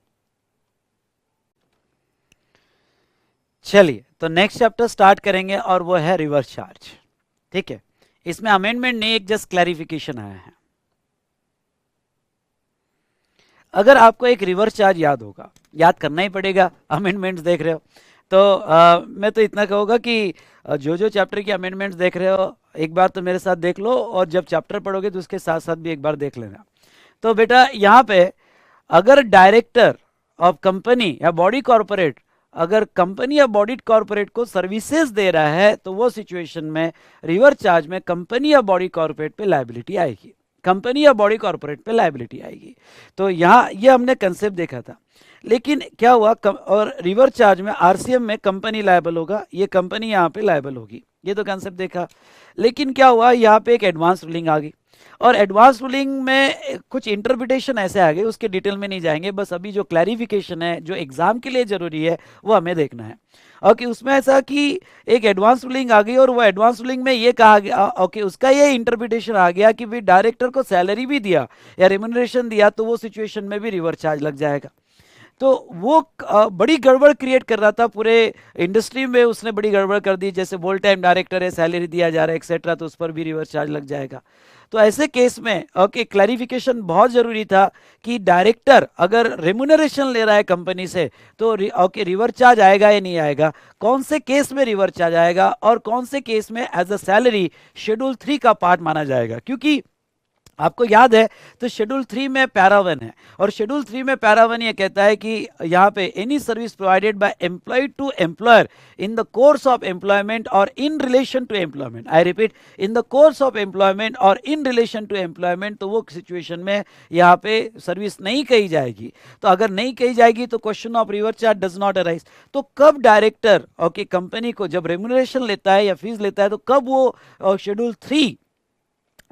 चलिए, तो नेक्स्ट चैप्टर स्टार्ट करेंगे और वो है रिवर्स चार्ज। ठीक है, इसमें अमेंडमेंट नहीं, एक जस्ट क्लैरिफिकेशन आया है। अगर आपको एक रिवर्स चार्ज याद होगा, याद करना ही पड़ेगा, अमेंडमेंट्स देख रहे हो तो मैं तो इतना कहूँगा कि जो चैप्टर की अमेंडमेंट्स देख रहे हो एक बार तो मेरे साथ देख लो, और जब चैप्टर पढ़ोगे तो उसके साथ साथ भी एक बार देख लेना। तो बेटा यहाँ पे अगर डायरेक्टर ऑफ कंपनी या बॉडी कॉर्पोरेट, अगर कंपनी या बॉडी कॉर्पोरेट को सर्विसेज दे रहा है तो वो सिचुएशन में रिवर्स चार्ज में कंपनी या बॉडी कॉर्पोरेट पे लायबिलिटी आएगी, कंपनी या बॉडी कॉर्पोरेट पे लायबिलिटी आएगी। तो यहाँ ये हमने कंसेप्ट देखा था। लेकिन क्या हुआ और रिवर्स चार्ज में आरसीएम में कंपनी लायबल होगा, ये कंपनी यहाँ पे लायबल होगी, ये तो कंसेप्ट देखा। लेकिन क्या हुआ, यहाँ पे एक एडवांस रूलिंग आ गई, और एडवांस रूलिंग में कुछ इंटरप्रिटेशन ऐसे आ गए, उसके डिटेल में नहीं जाएंगे, बस अभी जो क्लैरिफिकेशन है जो एग्जाम के लिए जरूरी है वो हमें देखना है। ओके, उसमें ऐसा कि एक एडवांस रूलिंग आ गई और वो एडवांस रूलिंग में ये कहा गया, ओके, उसका ये इंटरप्रिटेशन आ गया कि भाई डायरेक्टर को सैलरी भी दिया या रेम्युनरेशन दिया तो वो सिचुएशन में भी रिवर्स चार्ज लग जाएगा। तो वो बड़ी गड़बड़ क्रिएट कर रहा था पूरे इंडस्ट्री में, उसने बड़ी गड़बड़ कर दी, जैसे बोल टाइम डायरेक्टर है, सैलरी दिया जा रहा है एक्सेट्रा, तो उस पर भी रिवर्स चार्ज लग जाएगा। तो ऐसे केस में ओके क्लैरिफिकेशन बहुत जरूरी था कि डायरेक्टर अगर रेम्युनरेशन ले रहा है कंपनी से तो ओके रिवर्स चार्ज आएगा या नहीं आएगा, कौन से केस में रिवर्स चार्ज आएगा और कौन से केस में एज अ सैलरी शेड्यूल 3 का पार्ट माना जाएगा। क्योंकि आपको याद है तो शेड्यूल 3 में पैरा 1 है, और शेड्यूल 3 में पैरा 1 ये कहता है कि यहाँ पे any service provided by employ to employer in the course of employment और in relation to employment, I repeat, in the course of employment और इन रिलेशन टू एम्प्लॉयमेंट, तो वो सिचुएशन में यहाँ पे सर्विस नहीं कही जाएगी। तो अगर नहीं कही जाएगी तो question of reverse charge does not arise. तो कब डायरेक्टर ओके कंपनी को जब रेम्युनरेशन लेता है या फीस लेता है तो कब वो शेड्यूल 3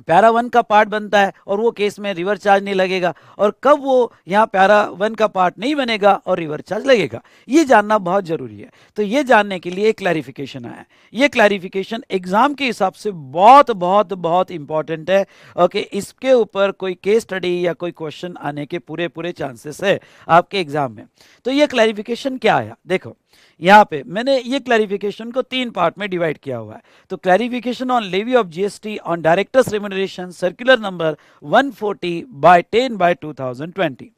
पैरा 1 का पार्ट बनता है और वो केस में रिवर्स चार्ज नहीं लगेगा, और कब वो यहाँ पैरा 1 का पार्ट नहीं बनेगा और रिवर्स चार्ज लगेगा, ये जानना बहुत जरूरी है। तो ये जानने के लिए क्लैरिफिकेशन आया है, ये क्लैरिफिकेशन एग्जाम के हिसाब से बहुत बहुत बहुत इंपॉर्टेंट है। ओके, इसके ऊपर कोई केस स्टडी या कोई क्वेश्चन आने के पूरे पूरे चांसेस है आपके एग्जाम में। तो ये क्लैरिफिकेशन क्या आया, देखो यहाँ पे मैंने ये क्लैरिफिकेशन को 3 पार्ट में डिवाइड किया हुआ है। तो clarification on levy of GST on directors remuneration, circular number 140/10/2020।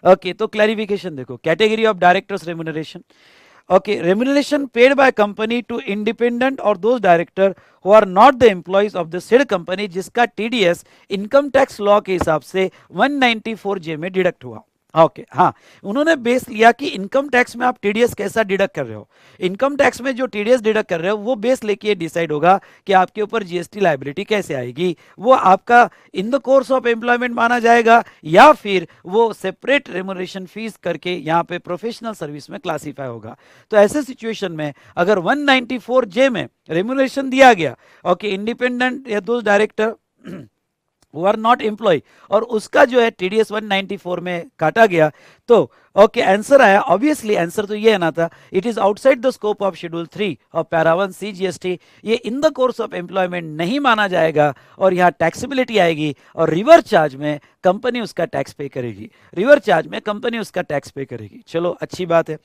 Okay, तो क्लैरिफिकेशन देखो, category of directors remuneration, okay, remuneration paid by company to independent और those director who are not the employees of the said company जिसका TDS income tax law के हिसाब से 194(j) में deduct हुआ। Okay, हाँ, उन्होंने बेस लिया कि इनकम टैक्स में आप टीडीएस कैसा डिडक्ट कर रहे हो, इनकम टैक्स में जो टीडीएस डिडक्ट कर रहे हो वो बेस लेके डिसाइड होगा कि आपके ऊपर जीएसटी लायबिलिटी कैसे आएगी, वो आपका इन द कोर्स ऑफ एम्प्लॉयमेंट माना जाएगा या फिर वो सेपरेट रेम्युनरेशन फीस करके यहाँ पे प्रोफेशनल सर्विस में क्लासीफाई होगा। तो ऐसे सिचुएशन में अगर 194(j) में रेम्युनरेशन दिया गया, ओके, इंडिपेंडेंट या दोस्त डायरेक्टर वो आर नॉट एम्प्लॉय, और उसका जो है टीडीएस 194 में काटा गया, तो ओके आंसर आया, ऑब्वियसली आंसर तो ये आना था, it is outside the scope of schedule 3 of para 1 C GST, ये in the course of employment नहीं माना जाएगा और यहाँ टैक्सेबिलिटी आएगी और रिवर्स चार्ज में कंपनी उसका टैक्स पे करेगी, रिवर्स चार्ज में कंपनी उसका टैक्स पे करेगी। चलो अच्छी बात है।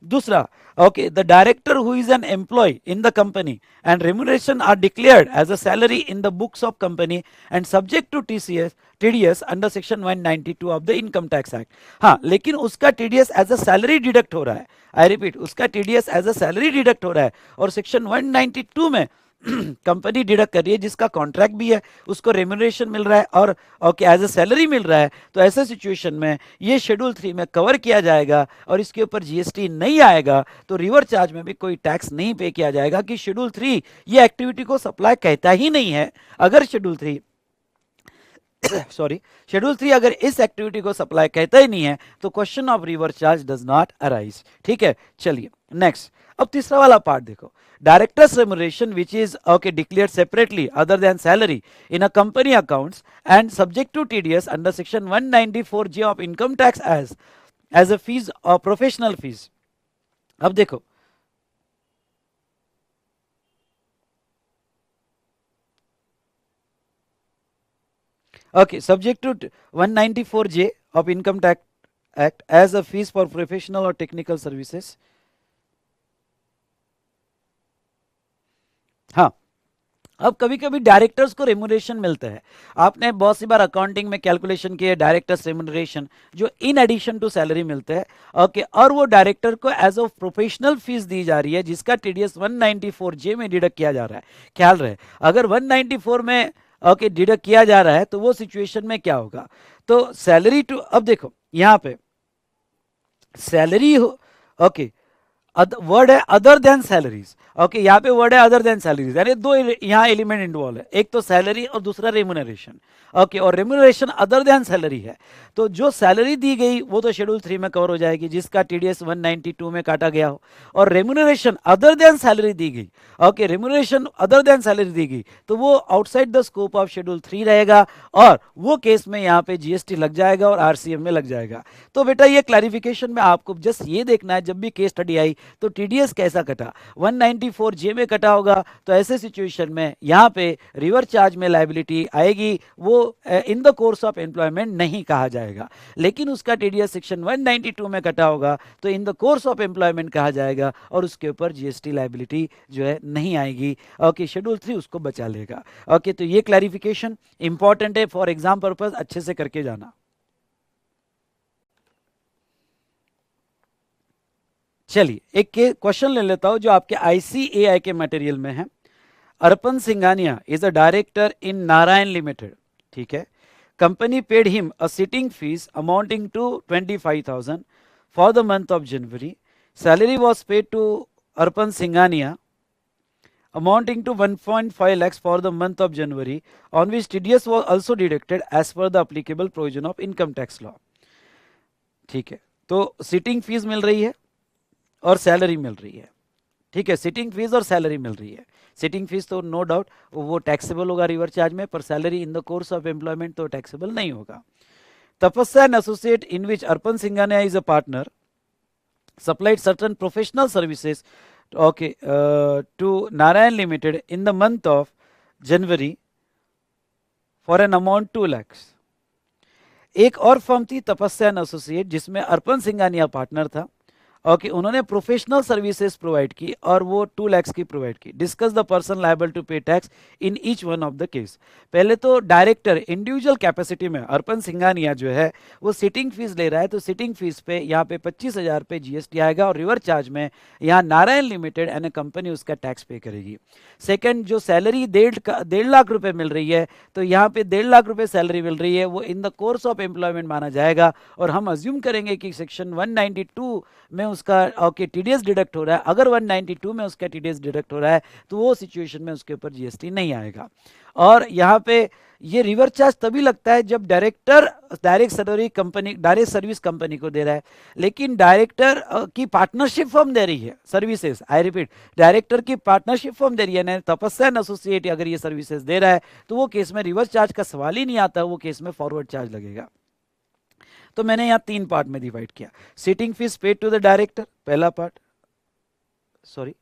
दूसरा, okay, the director who is an employ in the company and remuneration are declared as a salary in the books of company and subject to TDS under section 192 of the income tax act. हाँ, लेकिन उसका TDS as a salary deduct हो रहा है, I repeat, उसका TDS as a salary deduct हो रहा है और सेक्शन 192 में कंपनी डिडक्ट कर रही है जिसका कॉन्ट्रैक्ट भी है, उसको रेम्युनरेशन मिल रहा है और ओके एज अ सैलरी मिल रहा है। तो ऐसे सिचुएशन में ये शेड्यूल 3 में कवर किया जाएगा और इसके ऊपर जीएसटी नहीं आएगा, तो रिवर्स चार्ज में भी कोई टैक्स नहीं पे किया जाएगा कि शेड्यूल 3 ये एक्टिविटी को सप्लाई कहता ही नहीं है। अगर शेड्यूल 3 शेड्यूल 3 अगर इस एक्टिविटी को सप्लाई कहता ही नहीं है तो question of reverse charge does not arise. ठीक है, चलिए नेक्स्ट। अब तीसरा वाला पार्ट देखो, directors remuneration which is okay declared separately other than salary in a company accounts and subject to TDS under section 194(j) of income tax as a fees और professional fees. अब देखो, okay, subject to 194(j) of income tax act as a fees for professional or technical services। हाँ, अब कभी कभी directors को remuneration मिलता है, आपने बहुत सी बार अकाउंटिंग में कैलकुलेशन किया डायरेक्टर्स रेम्युनरेशन जो इन एडिशन टू सैलरी मिलता है, ओके, और वो डायरेक्टर को एज ऑफ प्रोफेशनल फीस दी जा रही है जिसका टीडीएस 194(j) में डिडक्ट किया जा रहा है। ख्याल रहे, अगर 194 में ओके डिडक्ट किया जा रहा है तो वो सिचुएशन में क्या होगा, तो सैलरी टू, अब देखो यहाँ पे सैलरी हो, ओके, वर्ड है अदर देन सैलरीज, ओके, यहाँ पे वर्ड है अदर देन सैलरीज, यानी दो यहाँ एलिमेंट इन्वॉल्व है, एक तो सैलरी और दूसरा रेम्यूनरेशन, ओके, और रेम्यूनरेशन अदर देन सैलरी है। तो जो सैलरी दी गई वो तो शेड्यूल 3 में कवर हो जाएगी जिसका टीडीएस 192 में काटा गया हो, और रेम्यूनरेशन अदर देन सैलरी दी गई, okay, remuneration other than salary दी गई तो वो outside the scope of schedule 3 रहेगा, और वो केस में यहाँ पे जीएसटी लग जाएगा और आरसीएम में लग जाएगा। तो बेटा ये क्लैरिफिकेशन में आपको जस्ट ये देखना है, जब भी केस स्टडी आई तो टीडीएस कैसा कटा, 194 जे में कटा होगा, तो ऐसे सिचुएशन में यहाँ पे रिवर चार्ज में लायबिलिटी आएगी, वो इन द कोर्स ऑफ एम्प्लॉयमेंट नहीं कहा जाएगा। लेकिन उसका टीडीएस सेक्शन 192 में कटा होगा तो इन द कोर्स ऑफ एम्प्लॉयमेंट कहा जाएगा, और उसके ऊपर जीएसटी लायबिलिटी जो है नहीं आएगी। ओके, शेड्यूल 3 उसको बचा लेगा। ओके, तो ये क्लैरिफिकेशन इंपॉर्टेंट है, फॉर एग्जाम पर्पज अच्छे से करके जाना। चलिए एक क्वेश्चन ले लेता हूं जो आपके आईसीएआई के मटेरियल में है। Arpan Singhania is a director in Narayan limited, ठीक है। Company paid him a sitting fees amounting to 25,000 for the month of January. Salary was paid to Arpan Singhania amounting to 1.5 lakhs for the month of January, on which TDS was also deducted as per the applicable provision of income tax law। ठीक है, तो sitting fees मिल रही है और salary मिल रही है, ठीक है, सिटिंग फीस और सैलरी मिल रही है। सिटिंग फीस तो नो डाउट वो टैक्सेबल होगा रिवर चार्ज में, पर salary in the course of employment तो टैक्सेबल नहीं होगा। तपस्या and associate in which Arpan Singhania is a partner supplied certain professional services, okay, to Narayan Limited in the month of January for an amount 2 lakhs। एक और firm थी तपस्या and associate जिसमें Arpan Singhania partner था, ओके, उन्होंने प्रोफेशनल सर्विसेज प्रोवाइड की और वो 2 lakhs की प्रोवाइड की। Discuss the person liable to pay tax in each one of the case. पहले तो डायरेक्टर इंडिविजुअल कैपेसिटी में अर्पण सिंघानिया जो है वो सिटिंग फीस ले रहा है, तो सिटिंग फीस पे यहाँ पे 25,000 पे जीएसटी आएगा, और रिवर चार्ज में यहाँ नारायण लिमिटेड एंड कंपनी उसका टैक्स पे करेगी। सेकेंड, जो सैलरी 1.5 लाख रुपए मिल रही है, तो यहाँ पे 1.5 लाख रुपए सैलरी मिल रही है, वो इन द कोर्स ऑफ एम्प्लॉयमेंट माना जाएगा, और हम अज्यूम करेंगे कि सेक्शन 192 में उसका ओके टीडीएस डिडक्ट हो रहा है। अगर 192 में उसका टीडीएस डिडक्ट हो रहा है तो वो सिचुएशन में उसके ऊपर जीएसटी नहीं आएगा। और यहाँ पे ये रिवर चार्ज तभी लगता है जब डायरेक्टर डायरेक्ट सर्विस कंपनी को दे रहा है, लेकिन डायरेक्टर की पार्टनरशिप फर्म दे रही है सर्विसेज। आई रिपीट, डायरेक्टर की पार्टनरशिप फर्म दे रही है, तपस्या एंड एसोसिएट अगर ये सर्विसेज दे रहा है तो वो केस में रिवर्स चार्ज का सवाल ही नहीं आता, वो केस में फॉरवर्ड चार्ज लगेगा। तो मैंने यहाँ 3 पार्ट में डिवाइड किया। Sitting fees paid to the director, पहला part, sorry,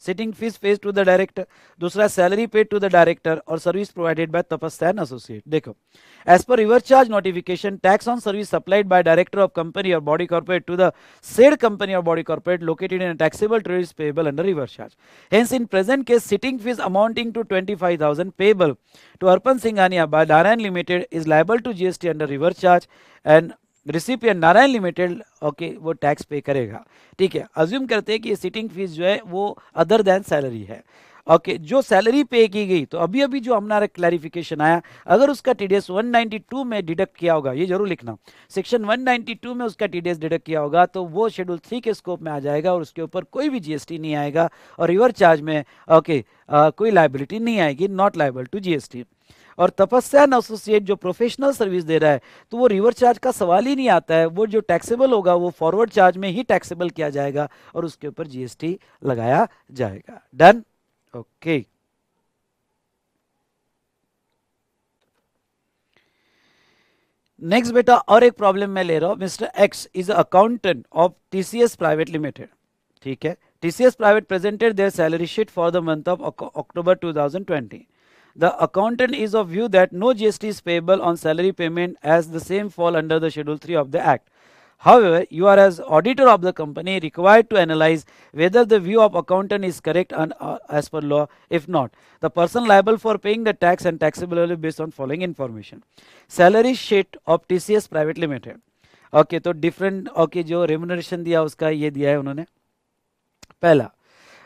sitting fees paid to the director. दूसरा, salary paid to the director और service provided by Tapasya and associate. देखो, as per reverse charge notification, tax on service supplied by director of company और body corporate to the said company or body corporate located in a taxable trade is payable under reverse charge. Hence, in present case, sitting fees amounting to 25,000 payable to Arpan Singhania by Narayan Limited is liable to GST under reverse charge, and recipient Narayan limited okay वो tax पे करेगा। ठीक है, assume करते हैं कि ये sitting fees जो है वो अदर देन सैलरी है। ओके, जो सैलरी पे की गई, तो अभी अभी जो हमारा क्लैरिफिकेशन आया, अगर उसका टीडीएस 192 में डिडक्ट किया होगा, ये जरूर लिखना, सेक्शन 192 में उसका टीडीएस डिडक्ट किया होगा तो वो शेड्यूल 3 के स्कोप में आ जाएगा और उसके ऊपर कोई भी जीएसटी नहीं आएगा, और रिवर चार्ज में ओके कोई लायबिलिटी नहीं आएगी, नॉट लायबल टू जीएसटी। और तपस्या एंड एसोसिएट जो प्रोफेशनल सर्विस दे रहा है तो वो रिवर चार्ज का सवाल ही नहीं आता है, वो जो टैक्सेबल होगा वो फॉरवर्ड चार्ज में ही टैक्सेबल किया जाएगा और उसके ऊपर जीएसटी लगाया जाएगा। Done, okay. नेक्स्ट बेटा और एक प्रॉब्लम मैं ले रहा हूं। Mister x is accountant of TCS private limited, ठीक है। TCS private presented there salary sheet for the month of October 2020. The accountant is of view that no GST is payable on salary payment as the same fall under the Schedule 3 of the Act. However, you are as auditor of the company required to analyze whether the view of accountant is correct and as per law. If not, the person liable for paying the tax and taxable based on following information. Salary sheet of TCS Private Limited. Okay, तो different okay जो remuneration दिया उसका ये दिया है उन्होंने। पहला,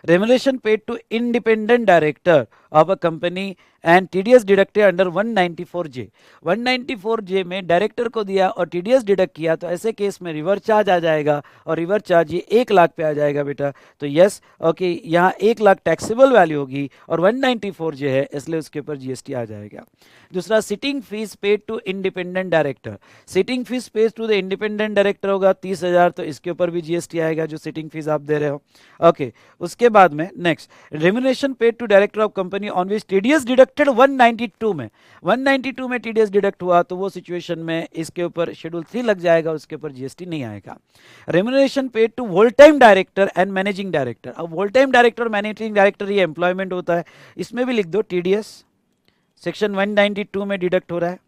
remuneration paid to independent director of a company and TDS deducted under 194J। 194J में डायरेक्टर को दिया और टीडीएस डिडक्ट किया, तो ऐसे केस में रिवर्स चार्ज आ जाएगा, और रिवर्स चार्ज ये 1 लाख पे आ जाएगा बेटा। तो यस, ओके, यहाँ 1 लाख टैक्सेबल वैल्यू होगी और 194J है, इसलिए उसके ऊपर जीएसटी आ जाएगा। दूसरा, sitting fees paid to independent director. Sitting fees paid to the independent director होगा 30,000, तो इसके ऊपर भी जीएसटी आएगा, जो सिटिंग फीस आप दे रहे हो। ओके, उसके बाद में next, remuneration paid to director of company on which TDS deducted 192 में, 192 में टीडीएस डिडक्ट हुआ, तो वो सिचुएशन में इसके ऊपर शेड्यूल 3 लग जाएगा, उसके ऊपर जीएसटी नहीं आएगा। Remuneration paid to whole time director and managing director. अब होल टाइम डायरेक्टर और मैनेजिंग डायरेक्टर ये एम्प्लॉयमेंट होता है, इसमें भी लिख दो टीडीएस सेक्शन 192 में डिडक्ट हो रहा है।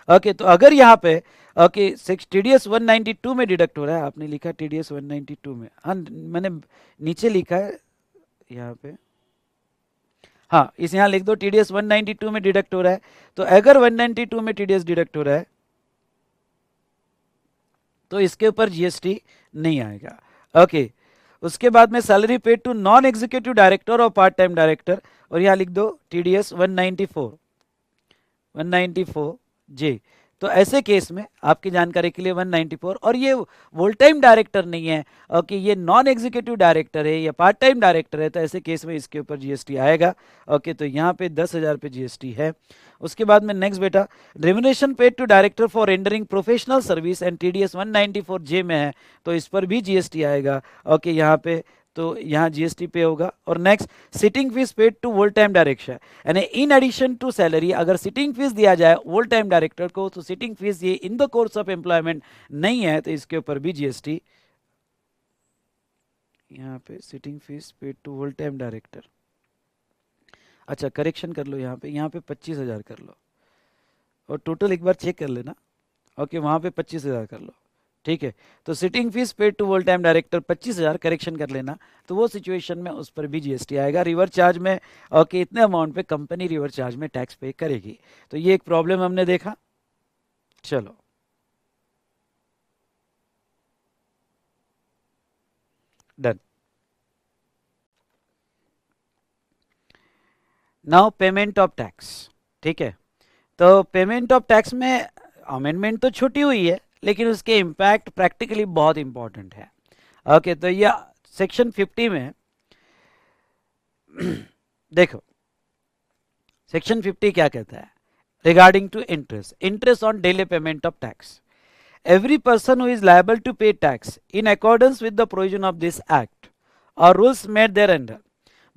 ओके, तो अगर यहाँ पे ओके टीडीएस 192 में डिडक्ट हो रहा है, आपने लिखा टीडीएस 192 में, हाँ मैंने नीचे लिखा है यहाँ पे, हाँ इस यहाँ लिख दो टीडीएस 192 में डिडक्ट हो रहा है। तो अगर 192 में टीडीएस डिडक्ट हो रहा है तो इसके ऊपर जीएसटी नहीं आएगा। ओके, उसके बाद में salary paid to non executive director और पार्ट टाइम डायरेक्टर, और यहाँ लिख दो टीडीएस 194J। तो ऐसे केस में आपकी जानकारी के लिए 194, और ये वोल टाइम डायरेक्टर नहीं है, ओके, ये नॉन एग्जीक्यूटिव डायरेक्टर है या पार्ट टाइम डायरेक्टर है, तो ऐसे केस में इसके ऊपर जीएसटी आएगा। ओके, तो यहाँ पे 10,000 पे जीएसटी है। उसके बाद में नेक्स्ट बेटा, remuneration paid to director for rendering professional service and TDS 194J में है, तो इस पर भी जीएसटी आएगा। ओके, यहाँ पे तो यहाँ जीएसटी पे होगा। और next, sitting fees paid to whole time director, यानी इन एडिशन टू सैलरी, अगर सिटिंग फीस दिया जाए वोल टाइम डायरेक्टर को, तो सिटिंग फीस ये in the course of employment नहीं है, तो इसके ऊपर भी जीएसटी। यहाँ पे sitting fees paid to whole time director, अच्छा करेक्शन कर लो, यहाँ पे 25,000 कर लो, और टोटल एक बार चेक कर लेना। ओके, वहाँ पे 25,000 कर लो, ठीक है। तो sitting fees paid to whole time director 25,000 correction कर लेना, तो वो सिचुएशन में उस पर भी जीएसटी आएगा। रिवर्स चार्ज में ओके इतने अमाउंट पे कंपनी रिवर्स चार्ज में टैक्स पे करेगी, तो ये एक प्रॉब्लम हमने देखा। चलो done. Now payment of tax, ठीक है। तो पेमेंट ऑफ टैक्स में अमेंडमेंट तो छूटी हुई है, लेकिन उसके इम्पैक्ट प्रैक्टिकली बहुत इंपॉर्टेंट है। ओके, तो ये सेक्शन 50 में देखो सेक्शन 50 क्या कहता है, regarding to interest, interest on delay payment of tax. Every person who is liable to pay tax in accordance with the provision of this act or rules made thereunder,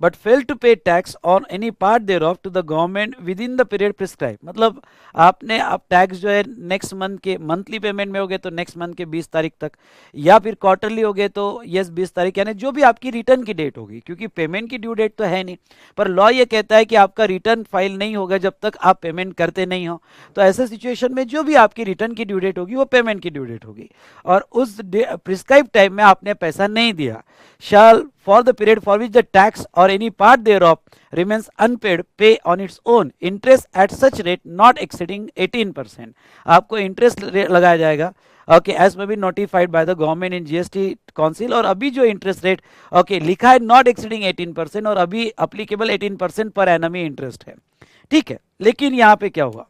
but fail to pay tax on any part thereof to the government within the period prescribed। मतलब आपने अब tax जो है next month के monthly payment में हो गए तो नेक्स्ट मंथ के 20 तारीख तक, या फिर क्वार्टरली हो गए तो यस 20 तारीख, यानी जो भी आपकी रिटर्न की डेट होगी, क्योंकि पेमेंट की ड्यू डेट तो है नहीं, पर लॉ ये कहता है कि आपका रिटर्न फाइल नहीं होगा जब तक आप पेमेंट करते नहीं हो। तो ऐसे सिचुएशन में जो भी आपकी रिटर्न की ड्यू डेट होगी वो पेमेंट की ड्यू डेट होगी, और उस प्रिस्क्राइब टाइम में आपने पैसा नहीं दिया, shall for the period for which the tax or any part thereof remains unpaid pay on its own interest at such rate not exceeding 18%। आपको इंटरेस्ट लगाया जाएगा, ओके, एज में be notified by the government in GST council. और अभी जो interest rate okay लिखा है not exceeding 18%, और अभी अप्लीकेबल 18% पर एनम ही इंटरेस्ट है, ठीक है। लेकिन यहाँ पे क्या हुआ,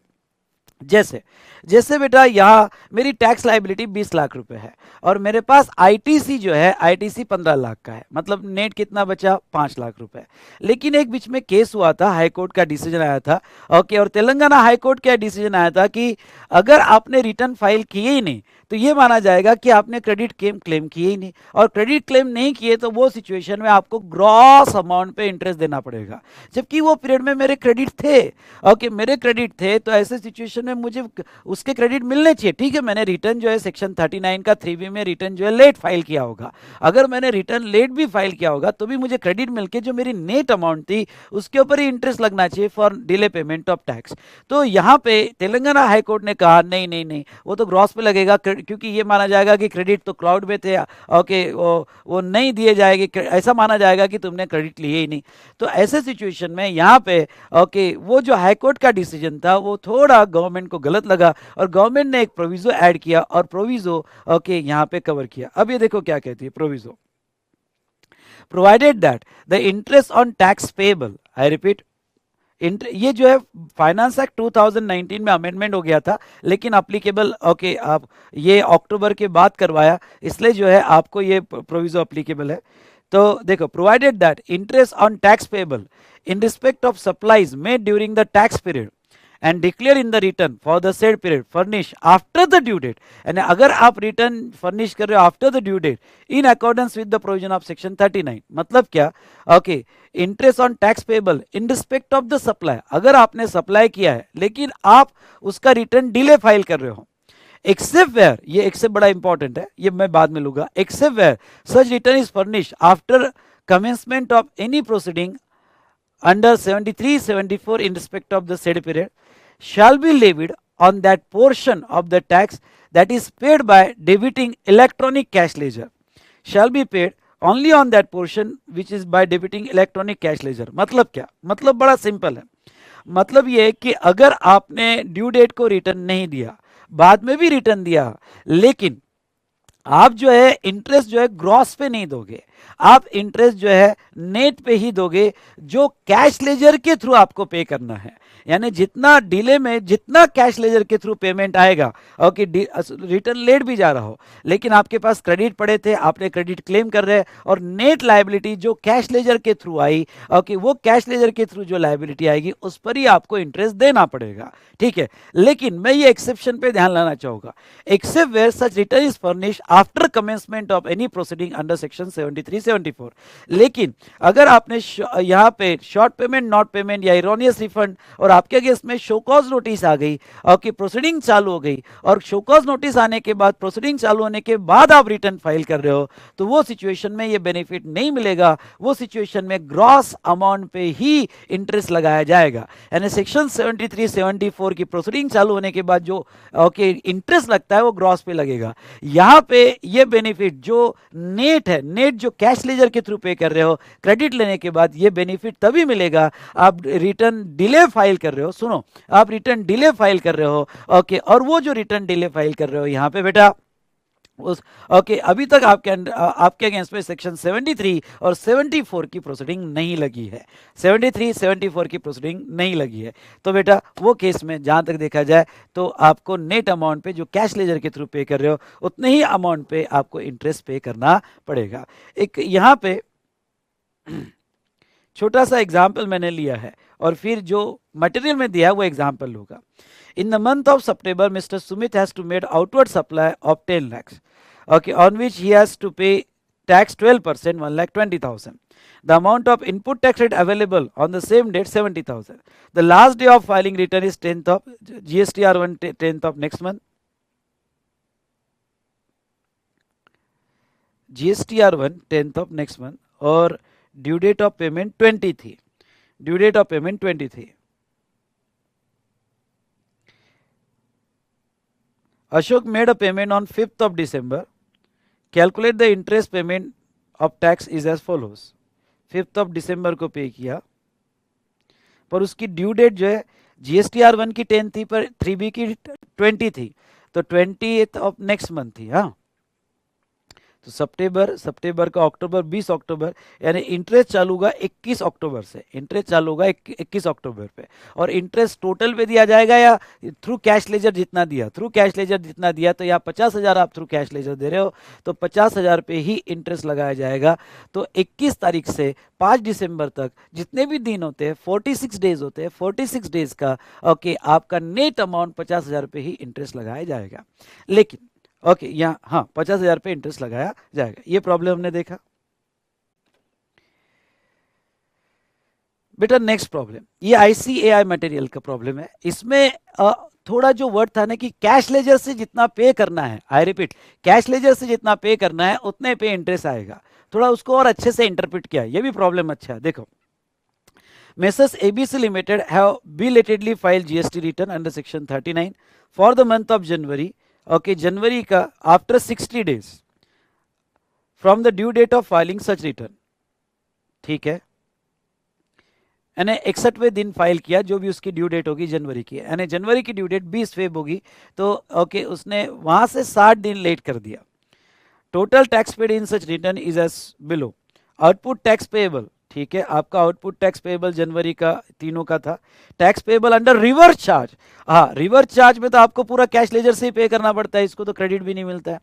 जैसे जैसे बेटा यहाँ मेरी टैक्स लाइबिलिटी 20 लाख रुपए है, और मेरे पास आईटीसी जो है आईटीसी 15 लाख का है, मतलब नेट कितना बचा 5 लाख रुपए। लेकिन एक बीच में केस हुआ था, हाई कोर्ट का डिसीजन आया था, ओके, और तेलंगाना हाई कोर्ट का डिसीजन आया था कि अगर आपने रिटर्न फाइल किए ही नहीं तो ये माना जाएगा कि आपने क्रेडिट क्लेम किए ही नहीं, और क्रेडिट क्लेम नहीं किए तो वो सिचुएशन में आपको ग्रॉस अमाउंट पे इंटरेस्ट देना पड़ेगा, जबकि वो पीरियड में मेरे क्रेडिट थे, ओके, मेरे क्रेडिट थे। तो ऐसे सिचुएशन में मुझे उसके क्रेडिट मिलने चाहिए, ठीक है। मैंने रिटर्न जो है सेक्शन 39 का 3B में रिटर्न जो है लेट फाइल किया होगा, अगर मैंने रिटर्न लेट भी फाइल किया होगा तो भी मुझे क्रेडिट मिलके जो मेरी नेट अमाउंट थी उसके ऊपर ही इंटरेस्ट लगना चाहिए for delay payment of tax. तो यहाँ पे तेलंगाना हाई कोर्ट ने कहा नहीं नहीं नहीं, वो तो ग्रॉस पे लगेगा, क्योंकि ये माना जाएगा कि क्रेडिट तो क्लाउड में थे, ओके, वो नहीं दिए जाएंगे, ऐसा माना जाएगा कि तुमने क्रेडिट लिए ही नहीं। तो ऐसे सिचुएशन में यहाँ पे ओके वो जो हाई कोर्ट का डिसीजन था वो थोड़ा गवर्नमेंट को गलत लगा, और गवर्नमेंट ने एक प्रोविजो ऐड किया, और प्रोविजो ओके यहाँ पे कवर किया। अब ये देखो क्या कहती है proviso, provided that the interest on tax payable, I repeat, ये जो है फाइनेंस एक्ट 2019 में अमेंडमेंट हो गया था, लेकिन अप्लीकेबल ओके आप ये अक्टूबर के बाद करवाया, इसलिए जो है आपको ये प्रोविजो अप्लीकेबल है। तो देखो, provided that interest on tax payable in respect of supplies made during the tax period and declare in the return for the said period furnish after the due date, यानी अगर आप return furnish कर रहे हो after the due date in accordance with the provision of section 39, मतलब क्या, okay, interest on tax payable in respect of the supply, अगर आपने सप्लाई किया है लेकिन आप उसका रिटर्न डिले फाइल कर रहे हो, एक्सेप्ट वेयर, ये एक्सेप्ट बड़ा इंपॉर्टेंट है, ये मैं बाद में लूंगा, except where such return is furnish after commencement of any proceeding under 73-74 in respect of the said period shall be levied on that portion of the tax that is paid by debiting electronic cash ledger, shall be paid only on that portion which is by debiting electronic cash ledger। मतलब क्या, मतलब बड़ा simple है, मतलब ये है कि अगर आपने ड्यू डेट को रिटर्न नहीं दिया, बाद में भी रिटर्न दिया, लेकिन आप जो है इंटरेस्ट जो है ग्रॉस पे नहीं दोगे, आप इंटरेस्ट जो है नेट पे ही दोगे, जो कैश लेजर के थ्रू आपको पे करना है, यानी जितना डिले में जितना कैश लेजर के थ्रू पेमेंट आएगा, ओके, रिटर्न लेट भी जा रहा हो लेकिन आपके पास क्रेडिट पड़े थे, आपने क्रेडिट क्लेम कर रहे हैं, और नेट लायबिलिटी जो कैश लेजर के थ्रू आई, ओके, वो कैश लेजर के थ्रू जो लायबिलिटी आएगी उस पर ही आपको इंटरेस्ट देना पड़ेगा, ठीक है। लेकिन मैं ये एक्सेप्शन पे ध्यान लाना चाहूंगा, except where such return is furnish after commencement of any proceeding under section 73-74, लेकिन अगर आपने यहाँ पे शॉर्ट पेमेंट, नॉट पेमेंट या इरोनियस रिफंड और आपके अगेंस्ट में शो कॉज नोटिस आ गई, ओके, प्रोसीडिंग चालू हो गई, और शो कॉज नोटिस आने के बाद, प्रोसीडिंग चालू होने के बाद आप रिटर्न फाइल कर रहे हो, तो वो सिचुएशन में ये बेनिफिट नहीं मिलेगा, वो सिचुएशन में ग्रॉस अमाउंट पे ही इंटरेस्ट लगाया जाएगा, यानी सेक्शन 73-74 की प्रोसीडिंग चालू होने के बाद जो ओके इंटरेस्ट लगता है वो ग्रॉस पे लगेगा। यहाँ पे ये बेनिफिट जो नेट है, नेट जो कैश लेजर के थ्रू पे कर रहे हो क्रेडिट लेने के बाद, ये बेनिफिट तभी मिलेगा आप रिटर्न डिले फाइल कर रहे हो, सुनो, आप रिटर्न डिले फाइल कर रहे हो, ओके, और वो जो रिटर्न डिले फाइल कर रहे हो यहाँ पे बेटा उस ओके अभी तक आपके अगेंस्ट में सेक्शन 73 और 74 की प्रोसीडिंग नहीं लगी है, 73 74 की प्रोसीडिंग नहीं लगी है, तो बेटा वो केस में जहां तक देखा जाए तो आपको नेट अमाउंट पे जो कैश लेजर के थ्रू पे कर रहे हो उतने ही अमाउंट पे आपको इंटरेस्ट पे करना पड़ेगा। एक यहाँ पे छोटा सा एग्जाम्पल मैंने लिया है और फिर जो मटेरियल में दिया है वो एग्जाम्पल होगा। In the month of September, Mr. Sumit has to made outward supply of 10 lakhs, okay, on which he has to pay tax 12%, 1,20,000. The amount of input tax rate available on the same date 70,000. The last day of filing return is 10th of GSTR1 10th of next month. GSTR1 10th of next month और due date of payment 20 थी, due date of payment 20 थी। Ashok made a payment on 5th of December. Calculate the interest payment of tax is as follows. 5th of December को पे किया, पर उसकी due date जो है GSTR1 की 10 थी पर 3B की 20 थी, तो 20th ऑफ नेक्स्ट मंथ थी। हाँ, तो सितंबर का अक्टूबर 20 अक्टूबर, यानी इंटरेस्ट चालू होगा 21 अक्टूबर से, इंटरेस्ट चालू होगा 21 अक्टूबर पे, और इंटरेस्ट टोटल पे दिया जाएगा या थ्रू कैश लेजर जितना दिया, थ्रू कैश लेजर जितना दिया, तो यहाँ 50,000 आप थ्रू कैश लेजर दे रहे हो तो 50,000 पे ही इंटरेस्ट लगाया जाएगा। तो 21 तारीख से 5 दिसंबर तक जितने भी दिन होते हैं 46 डेज होते हैं, 46 डेज का ओके आपका नेट अमाउंट 50,000 पे ही इंटरेस्ट लगाया जाएगा। लेकिन ओके यहाँ हाँ 50,000 पे इंटरेस्ट लगाया जाएगा, ये प्रॉब्लम हमने देखा। बेटा नेक्स्ट प्रॉब्लम, ये ICAI मटेरियल का प्रॉब्लम है। इसमें थोड़ा जो वर्ड था ना कि कैश लेजर से जितना पे करना है, आई रिपीट, कैश लेजर से जितना पे करना है उतने पे इंटरेस्ट आएगा, थोड़ा उसको और अच्छे से इंटरप्रेट किया, ये भी प्रॉब्लम अच्छा है। देखो, Messrs ABC Limited have belatedly filed GST return under section 39 for the month of January, okay जनवरी का after 60 days from the due date of filing such return, ठीक है, यानी 61वें दिन फाइल किया, जो भी उसकी ड्यू डेट होगी जनवरी की, यानी जनवरी की ड्यू डेट 20 फेब होगी, तो ओके उसने वहां से 60 दिन लेट कर दिया। Total tax paid in such return is as below, output tax payable, ठीक है, आपका आउटपुट टैक्स पेएबल जनवरी का तीनों का था। Tax payable under reverse charge, हाँ रिवर्स चार्ज में तो आपको पूरा कैश लेजर से ही पे करना पड़ता है, इसको तो क्रेडिट भी नहीं मिलता है,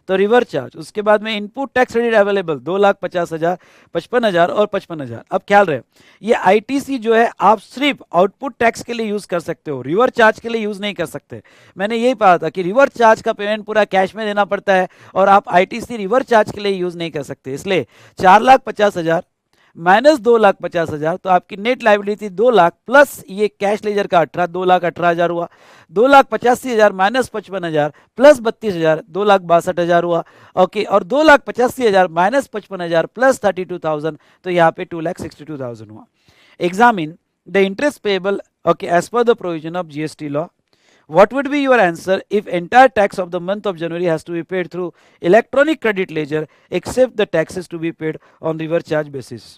तो रिवर्स चार्ज। उसके बाद में इनपुट टैक्स क्रेडिट अवेलेबल 2,50,000, 55,000 और 55,000। अब ख्याल रहे ये आईटीसी जो है आप सिर्फ आउटपुट टैक्स के लिए यूज कर सकते हो, रिवर्स चार्ज के लिए यूज नहीं कर सकते। मैंने यही कहा था कि रिवर्स चार्ज का पेमेंट पूरा कैश में देना पड़ता है और आप आईटीसी रिवर्स चार्ज के लिए यूज नहीं कर सकते। इसलिए 4,50,000 माइनस 2,50,000, तो आपकी नेट लाइबिलिटी 2 लाख प्लस ये कैश लेजर का 2,18,000 हुआ। 2,85,000 माइनस 55,000 प्लस 32,000, 2,62,000 हुआ। ओके, और 2,85,000 माइनस 55,000 प्लस 32,000, तो यहाँ पे 2,62,000 हुआ। Examine the interest payable, okay, as per the provision of GST law. What would be your answer if entire tax of the month of January has to be paid through electronic credit ledger except the taxes to be paid on reverse charge basis?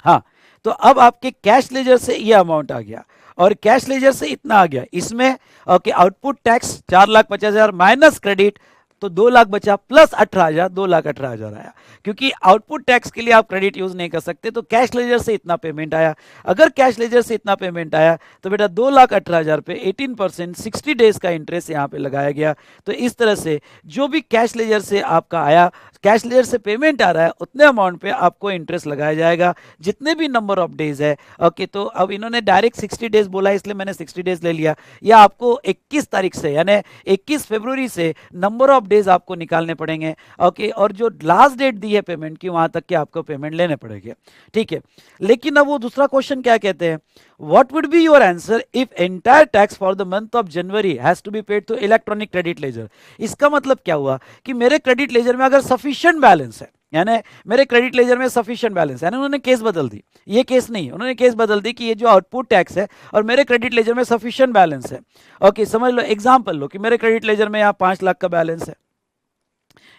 हाँ, तो अब आपके cash ledger से ये amount आ गया और cash ledger से इतना आ गया, इसमें okay output tax 4,50,000 minus credit, तो 2 लाख बचा प्लस 18,000, 2,18,000 आया। क्योंकि आउटपुट टैक्स के लिए आप क्रेडिट यूज नहीं कर सकते, तो कैश लेजर से इतना पेमेंट आया। अगर कैश लेजर से इतना पेमेंट आया तो बेटा 2,18,000 पे 18% 60 डेज का इंटरेस्ट यहाँ पे लगाया गया। तो इस तरह से जो भी कैश लेजर से आपका आया, कैश लेजर से पेमेंट आ रहा है, उतने अमाउंट पे आपको इंटरेस्ट लगाया जाएगा जितने भी नंबर ऑफ डेज है। ओके, तो अब इन्होंने डायरेक्ट 60 डेज बोला इसलिए मैंने 60 डेज ले लिया। या आपको 21 तारीख से यानी 21 फरवरी से नंबर ऑफ डेज आपको निकालने पड़ेंगे। ओके, और जो लास्ट डेट दी है पेमेंट की वहां तक के आपको पेमेंट लेने पड़ेंगे, ठीक है। लेकिन अब वो दूसरा क्वेश्चन क्या कहते हैं, what would be your answer if entire tax for the month of January has to be paid to electronic credit ledger. इसका मतलब क्या हुआ कि मेरे क्रेडिट लेजर में अगर सफिशिएंट बैलेंस है, यानी मेरे क्रेडिट लेजर में सफिशिएंट बैलेंस है, यानी उन्होंने केस बदल दी, ये केस नहीं, उन्होंने केस बदल दी कि ये जो आउटपुट टैक्स है और मेरे क्रेडिट लेजर में सफिशिएंट बैलेंस है। ओके, समझ लो, एग्जांपल लो कि मेरे क्रेडिट लेजर में यहाँ 5 लाख का बैलेंस है,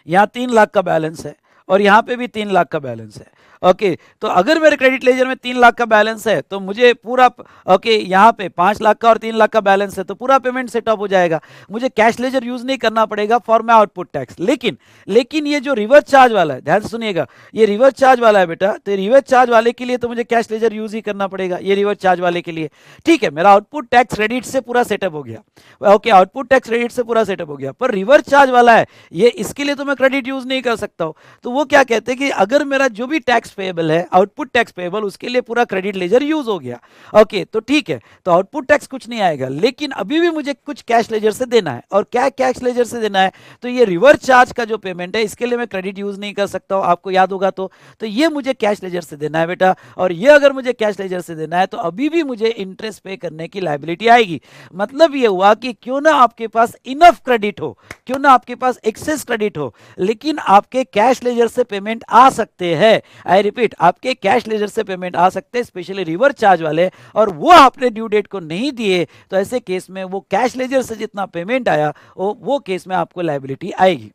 यहाँ 3 लाख का बैलेंस है और यहाँ पे भी 3 लाख का बैलेंस है। ओके, तो अगर मेरे क्रेडिट लेजर में 3 लाख का बैलेंस है तो मुझे पूरा, ओके, यहाँ पे 5 लाख का और 3 लाख का बैलेंस है तो पूरा पेमेंट सेटअप हो जाएगा, मुझे कैश लेजर यूज नहीं करना पड़ेगा फॉर माई आउटपुट टैक्स। लेकिन ये जो रिवर्स चार्ज वाला है, ध्यान से सुनिएगा, ये रिवर्स चार्ज वाला है बेटा, तो रिवर्स चार्ज वाले के लिए तो मुझे कैश लेजर यूज ही करना पड़ेगा, ये रिवर्स चार्ज वाले के लिए। ठीक है, मेरा आउटपुट टैक्स क्रेडिट से पूरा सेटअप हो गया। ओके, आउटपुट टैक्स क्रेडिट से पूरा सेटअप हो गया, पर रिवर्स चार्ज वाला है ये, इसके लिए तो मैं क्रेडिट यूज नहीं कर सकता हूं। तो वो क्या कहते हैं कि अगर मेरा जो भी टैक्स पेएबल है, आउटपुट टैक्स पेएबल, उसके लिए पूरा क्रेडिट लेजर यूज हो गया। ओके, तो ठीक है, तो आउटपुट टैक्स कुछ नहीं आएगा, लेकिन अभी भी मुझे कुछ कैश लेजर से देना है। और क्या कैश लेजर से देना है, तो ये रिवर्स चार्ज का जो पेमेंट है इसके लिए मैं क्रेडिट यूज नहीं कर सकता हूं, आपको याद होगा। तो ये मुझे कैश लेजर से देना है बेटा, और ये अगर मुझे कैश लेजर से देना है तो अभी भी मुझे इंटरेस्ट पे करने की लायबिलिटी आएगी। मतलब ये हुआ कि क्यों ना आपके पास इनफ क्रेडिट हो, क्यों ना आपके पास एक्सेस क्रेडिट हो, लेकिन आपके कैश लेजर से पेमेंट आ सकते हैं। आई रिपीट, आपके कैश लेजर से पेमेंट आ सकते हैं, स्पेशली रिवर्स चार्ज वाले, और वो आपने ड्यू डेट को नहीं दिए तो ऐसे केस में वो कैश लेजर से जितना पेमेंट आया वो केस में आपको लायबिलिटी आएगी।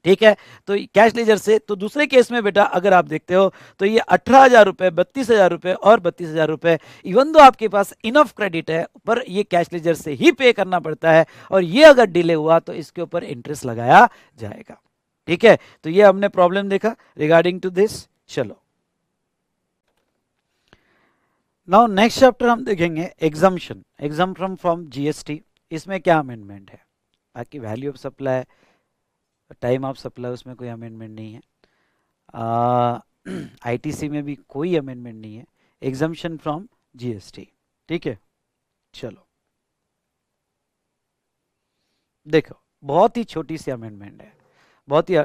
ठीक है, तो कैश लेजर से, तो दूसरे केस में बेटा अगर आप देखते हो तो ये 18,000 रुपए, 32,000 रुपए और 32,000 रुपए, इवन दो आपके पास इनफ क्रेडिट है, पर ये कैश लेजर से ही पे करना पड़ता है, और ये अगर डिले हुआ तो इसके ऊपर इंटरेस्ट लगाया जाएगा। ठीक है, तो ये हमने प्रॉब्लम देखा रिगार्डिंग टू दिस। चलो नाउ नेक्स्ट चैप्टर हम देखेंगे एग्जम्पशन, एग्जम्पशन फ्रॉम जीएसटी। इसमें क्या अमेंडमेंट है, बाकी value of supply, time of supply, उसमें कोई अमेंडमेंट नहीं है। आईटीसी में भी कोई अमेंडमेंट नहीं है। एग्जम्पशन फ्रॉम जीएसटी, ठीक है। चलो देखो, बहुत ही छोटी सी अमेंडमेंट है, बहुत ही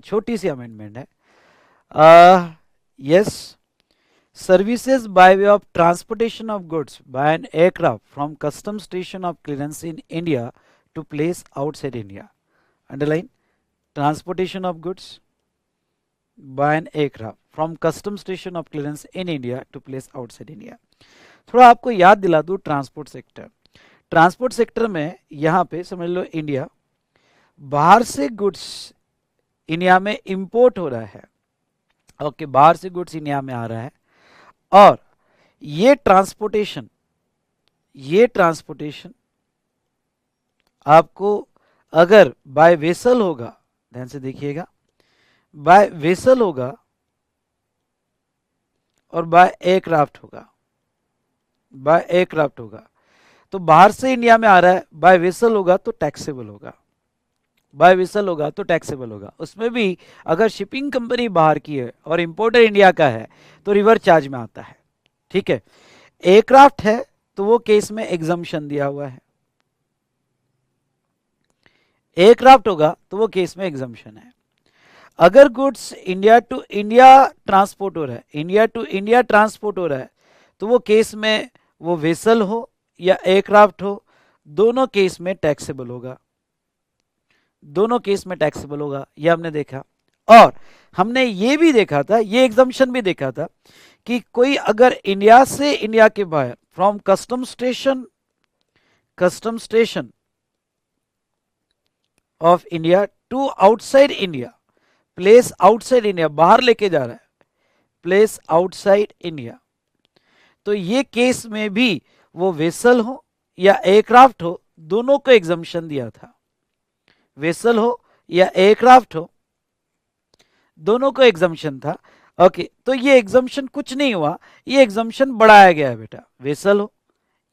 छोटी सी अमेंडमेंट है। Yes, services by way of transportation of goods by an aircraft from custom station of clearance in India to place outside India. Underline, transportation of goods by an aircraft from custom station of clearance in India to place outside India. थोड़ा आपको याद दिला दूं, transport sector, transport sector में यहाँ पे समझ लो India, बाहर से गुड्स इंडिया में इंपोर्ट हो रहा है। ओके, बाहर से गुड्स इंडिया में आ रहा है, और ये ट्रांसपोर्टेशन आपको अगर बाय वेसल होगा, ध्यान से देखिएगा, बाय वेसल होगा और बाय एयरक्राफ्ट होगा, बाय एयरक्राफ्ट होगा। तो बाहर से इंडिया में आ रहा है, बाय वेसल होगा तो टैक्सेबल होगा, बाय वेसल होगा तो टैक्सेबल होगा। उसमें भी अगर शिपिंग कंपनी बाहर की है और इंपोर्टर इंडिया का है तो रिवर चार्ज में आता है, ठीक है। एयरक्राफ्ट है तो वो केस में एग्जम्पशन दिया हुआ है, एयरक्राफ्ट होगा तो वो केस में एग्जम्पशन है। अगर goods India to India transport हो रहा है, इंडिया टू इंडिया ट्रांसपोर्ट हो रहा है, तो वो केस में वो वेसल हो या एयरक्राफ्ट हो, दोनों केस में टैक्सेबल होगा, दोनों केस में टैक्सेबल होगा, ये हमने देखा। और हमने ये भी देखा था, ये एग्जम्पशन भी देखा था कि कोई अगर इंडिया से इंडिया के बाहर from custom station of India to outside India, place outside India, बाहर लेके जा रहा है, प्लेस आउटसाइड इंडिया, तो ये केस में भी वो वेसल हो या एयरक्राफ्ट हो, दोनों को एग्जम्पशन दिया था। वेसल हो या एयरक्राफ्ट हो, दोनों को एग्जम्पशन था। ओके, तो ये एग्जम्पशन कुछ नहीं हुआ, ये एग्जम्पशन बढ़ाया गया है बेटा। वेसल हो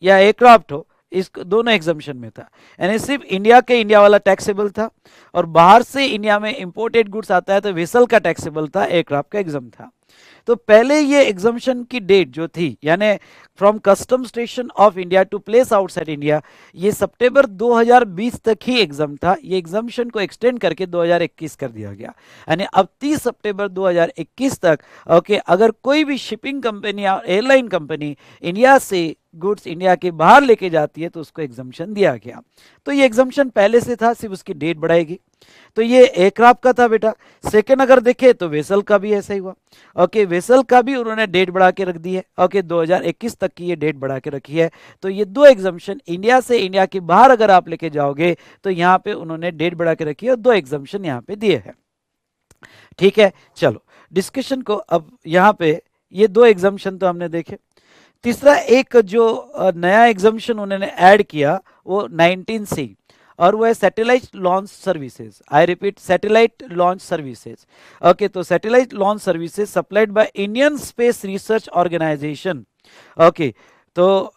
या एयरक्राफ्ट हो, इस दोनों एग्जम्पशन में था, यानी सिर्फ इंडिया के इंडिया वाला टैक्सेबल था, और बाहर से इंडिया में इंपोर्टेड गुड्स आता है तो वेसल का टैक्सेबल था, एयरक्राफ्ट का एग्जाम था। तो पहले ये एग्जम्पशन की डेट जो थी, यानी from custom station of India to place outside India, ये सितंबर 2020 तक ही एग्जाम था। ये एग्जाम्पशन को एक्सटेंड करके 2021 कर दिया गया, यानी अब 30 सितंबर 2021 तक ओके, अगर कोई भी शिपिंग कंपनी या एयरलाइन कंपनी इंडिया से गुड्स इंडिया के बाहर लेके जाती है तो उसको एग्जम्पशन दिया गया। तो ये एग्जम्पशन पहले से था, सिर्फ उसकी डेट बढ़ाएगी। तो ये एयरक्राफ्ट का था बेटा। सेकंड अगर देखें तो वेसल का भी ऐसा ही हुआ। ओके, वेसल का भी उन्होंने डेट बढ़ा के रख दी है। ओके, 2021 तक की ये डेट बढ़ा के रखी है। तो ये दो एग्जम्पशन, इंडिया से इंडिया के बाहर अगर आप लेके जाओगे तो यहाँ पे उन्होंने डेट बढ़ा के रखी है और दो एग्जम्पशन यहाँ पे दिए हैं। ठीक है, चलो डिस्कशन को अब यहाँ पे, ये दो एग्जम्पशन तो हमने देखे। तीसरा एक जो नया एग्जम्पशन उन्होंने ऐड किया वो 19C, और वो है satellite launch services. I repeat, satellite launch services. Okay, तो satellite launch services supplied by Indian Space Research Organisation. Okay, तो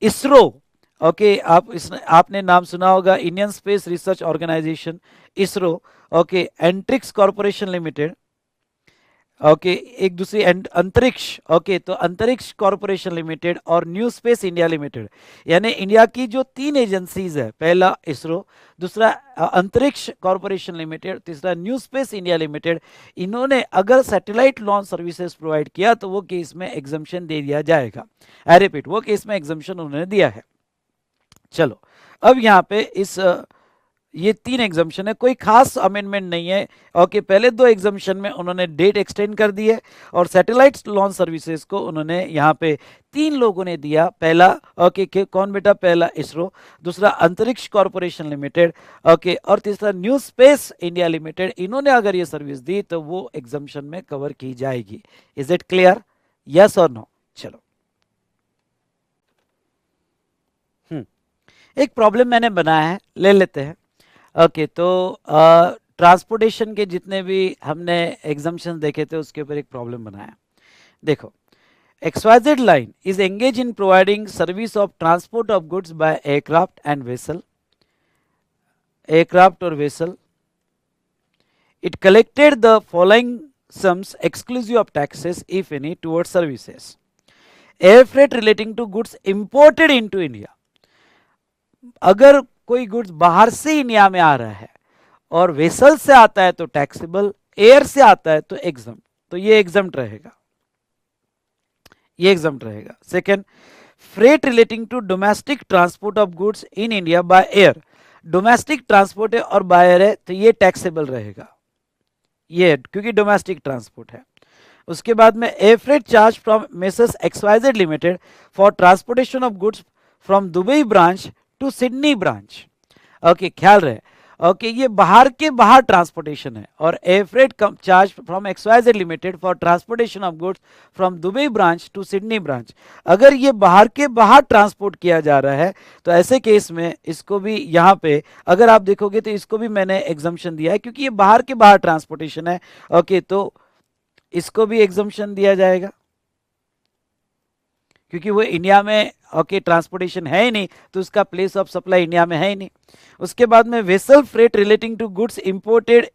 इसरो। ओके, आपने नाम सुना होगा, Indian Space Research Organisation, ISRO. Okay, Antrix corporation limited. Okay, एक दूसरी अंतरिक्ष। ओके, तो अंतरिक्ष कॉर्पोरेशन लिमिटेड और न्यू स्पेस इंडिया लिमिटेड, यानी इंडिया की जो तीन एजेंसीज है, पहला इसरो, दूसरा अंतरिक्ष कॉर्पोरेशन लिमिटेड, तीसरा न्यू स्पेस इंडिया लिमिटेड, इन्होंने अगर सैटेलाइट लॉन्च सर्विसेज प्रोवाइड किया तो वो केस में एग्जम्पशन दे दिया जाएगा। आई रिपीट, वो केस में एग्जम्पशन उन्होंने दिया है। चलो, अब यहाँ पे इस ये तीन एग्जम्पशन है, कोई खास अमेंडमेंट नहीं है। ओके, पहले दो एग्जम्पशन में उन्होंने डेट एक्सटेंड कर दी है, और सैटेलाइट लॉन्च सर्विसेज को उन्होंने यहाँ पे तीन लोगों ने दिया। पहला ओके, कौन बेटा? पहला इसरो, दूसरा अंतरिक्ष कॉर्पोरेशन लिमिटेड, ओके, और तीसरा न्यू स्पेस इंडिया लिमिटेड। इन्होंने अगर ये सर्विस दी तो वो एग्जम्पशन में कवर की जाएगी। Is it clear? यस और नो? चलो, एक प्रॉब्लम मैंने बनाया है, ले लेते हैं। ओके, तो ट्रांसपोर्टेशन के जितने भी हमने एग्जम्पशन देखे थे उसके ऊपर एक प्रॉब्लम बनाया। देखो, XYZ line is engaged in providing service of transport of goods by aircraft and vessel, aircraft or vessel. It collected the following sums exclusive of taxes, if any, towards services. Air freight relating to goods imported into India. अगर कोई goods बाहर से India में आ रहा है और vessel से आता है तो टैक्सेबल, एयर से आता है तो एग्जम्प्ट, तो ये एग्जम्प्ट रहेगा, ये एग्जम्प्ट रहेगा। Second, freight relating to domestic transport of goods in India by air, domestic transport है और बाय एयर है तो ये टैक्सेबल रहेगा, ये क्योंकि डोमेस्टिक ट्रांसपोर्ट है। उसके बाद में air freight charge from messrs XYZ limited for transportation of goods from Dubai branch to Sydney branch. Okay, ख्याल रहे। ओके, ये बाहर के बाहर ट्रांसपोर्टेशन है, और a freight charge from XYZ limited for transportation of goods from Dubai branch to Sydney branch. अगर ये बाहर के बाहर ट्रांसपोर्ट किया जा रहा है तो ऐसे केस में इसको भी यहाँ पे अगर आप देखोगे तो इसको भी मैंने एग्जम्पशन दिया है, क्योंकि ये बाहर के बाहर ट्रांसपोर्टेशन है। ओके, तो इसको भी एग्जम्पशन दिया जाएगा क्योंकि वो इंडिया में ओके ट्रांसपोर्टेशन है ही नहीं, तो उसका प्लेस ऑफ सप्लाई इंडिया में है ही नहीं। उसके बाद में vessel freight relating to goods imported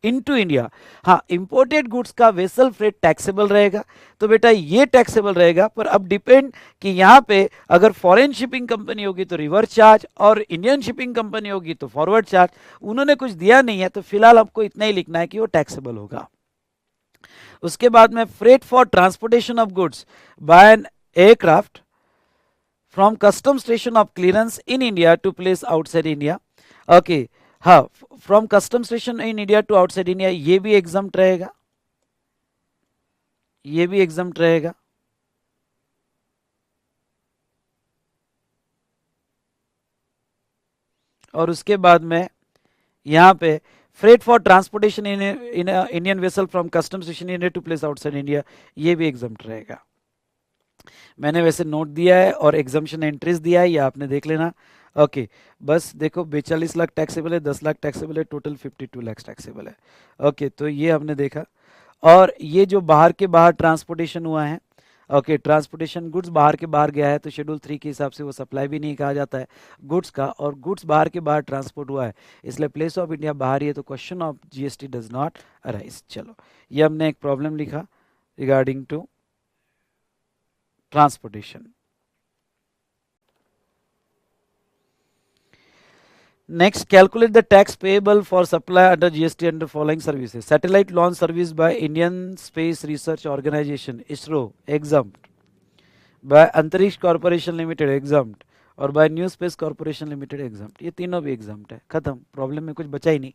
into India. हाँ, इंपोर्टेड गुड्स का वेसल फ्रेट टैक्सेबल रहेगा, तो बेटा ये टैक्सेबल रहेगा। पर अब डिपेंड कि यहाँ पे अगर फॉरेन शिपिंग कंपनी होगी तो रिवर्स चार्ज, और इंडियन शिपिंग कंपनी होगी तो फॉरवर्ड चार्ज। उन्होंने कुछ दिया नहीं है, तो फिलहाल आपको इतना ही लिखना है कि वो टैक्सेबल होगा। उसके बाद में freight for transportation of goods by an aircraft from custom station of clearance in India to place outside India. Okay, हाँ, from custom station in India to outside India, ये भी एग्जम्प्ट रहेगा, ये भी एग्जम्प्ट रहेगा। और उसके बाद में यहाँ पे freight for transportation in Indian vessel from custom station India to place outside India, ये भी एग्जम्प्ट रहेगा। मैंने वैसे नोट दिया है और एग्जम्पशन एंट्रीज दिया है, ये आपने देख लेना। ओके, बस देखो 42 लाख टैक्सेबल है, 10 लाख टैक्सेबल है, टोटल 52 लाख टैक्सेबल है। ओके, तो ये हमने देखा। और ये जो बाहर के बाहर ट्रांसपोर्टेशन हुआ है, ओके, ट्रांसपोर्टेशन गुड्स बाहर के बाहर गया है तो शेड्यूल 3 के हिसाब से वो सप्लाई भी नहीं कहा जाता है गुड्स का, और गुड्स बाहर के बाहर ट्रांसपोर्ट हुआ है इसलिए प्लेस ऑफ इंडिया बाहर ही है, तो question of GST does not arise. चलो, ये हमने एक प्रॉब्लम लिखा regarding to transportation. Next, calculate the tax payable for supply under GST under following services. Satellite launch service by Indian Space Research Organization ISRO exempt, by अंतरिक्ष corporation limited exempt, और by new space corporation limited exempt। ये तीनों भी exempt है, खत्म, problem में कुछ बचा ही नहीं।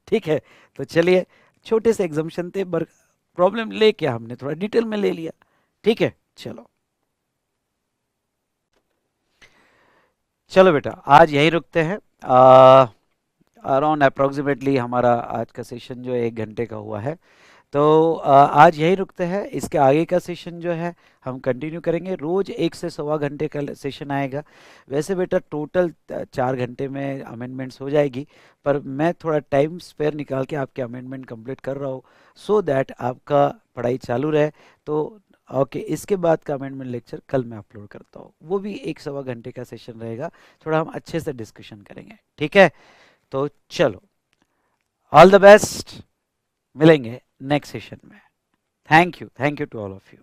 ठीक है, तो चलिए, छोटे से एग्जाम्पशन थे, प्रॉब्लम लेके हमने थोड़ा डिटेल में ले लिया। ठीक है, चलो चलो बेटा, आज यही रुकते हैं। अराउंड अप्रोक्सीमेटली हमारा आज का सेशन जो है 1 घंटे का हुआ है, तो आज यही रुकते हैं। इसके आगे का सेशन जो है हम कंटिन्यू करेंगे, रोज 1 से सवा घंटे का सेशन आएगा। वैसे बेटा टोटल 4 घंटे में अमेंडमेंट्स हो जाएगी, पर मैं थोड़ा टाइम स्पेयर निकाल के आपके अमेंडमेंट कंप्लीट कर रहा हूँ, सो दैट आपका पढ़ाई चालू रहे। तो ओके, इसके बाद का अमेंडमेंट लेक्चर कल मैं अपलोड करता हूँ, वो भी 1 सवा घंटे का सेशन रहेगा, थोड़ा हम अच्छे से डिस्कशन करेंगे। ठीक है, तो चलो, ऑल द बेस्ट, मिलेंगे नेक्स्ट सेशन में। Thank you to all of you.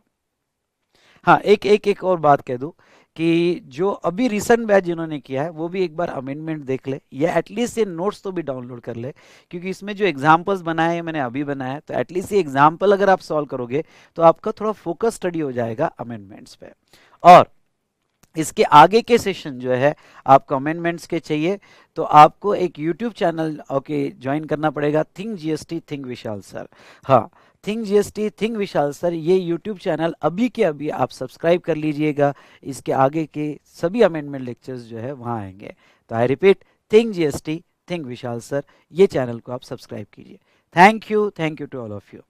हाँ, एक और बात कह दूं कि जो अभी रिसेंट बैच जिन्होंने किया है वो भी एक बार अमेंडमेंट देख ले, या एटलीस्ट ये नोट्स तो भी डाउनलोड कर ले, क्योंकि इसमें जो एग्जांपल्स बनाए हैं मैंने अभी बनाया, तो एटलीस्ट ये एग्जांपल अगर आप सॉल्व करोगे तो आपका थोड़ा फोकस स्टडी हो जाएगा अमेंडमेंट्स पे। और इसके आगे के सेशन जो है आपको अमेंडमेंट्स के चाहिए तो आपको एक यूट्यूब चैनल ओके ज्वाइन करना पड़ेगा, think GST think Vishal sir. हाँ, think GST think Vishal sir, ये यूट्यूब चैनल अभी के अभी आप सब्सक्राइब कर लीजिएगा, इसके आगे के सभी अमेंडमेंट लेक्चर्स जो है वहाँ आएंगे। तो I repeat, think GST think Vishal sir, ये चैनल को आप सब्सक्राइब कीजिए। Thank you to all of you.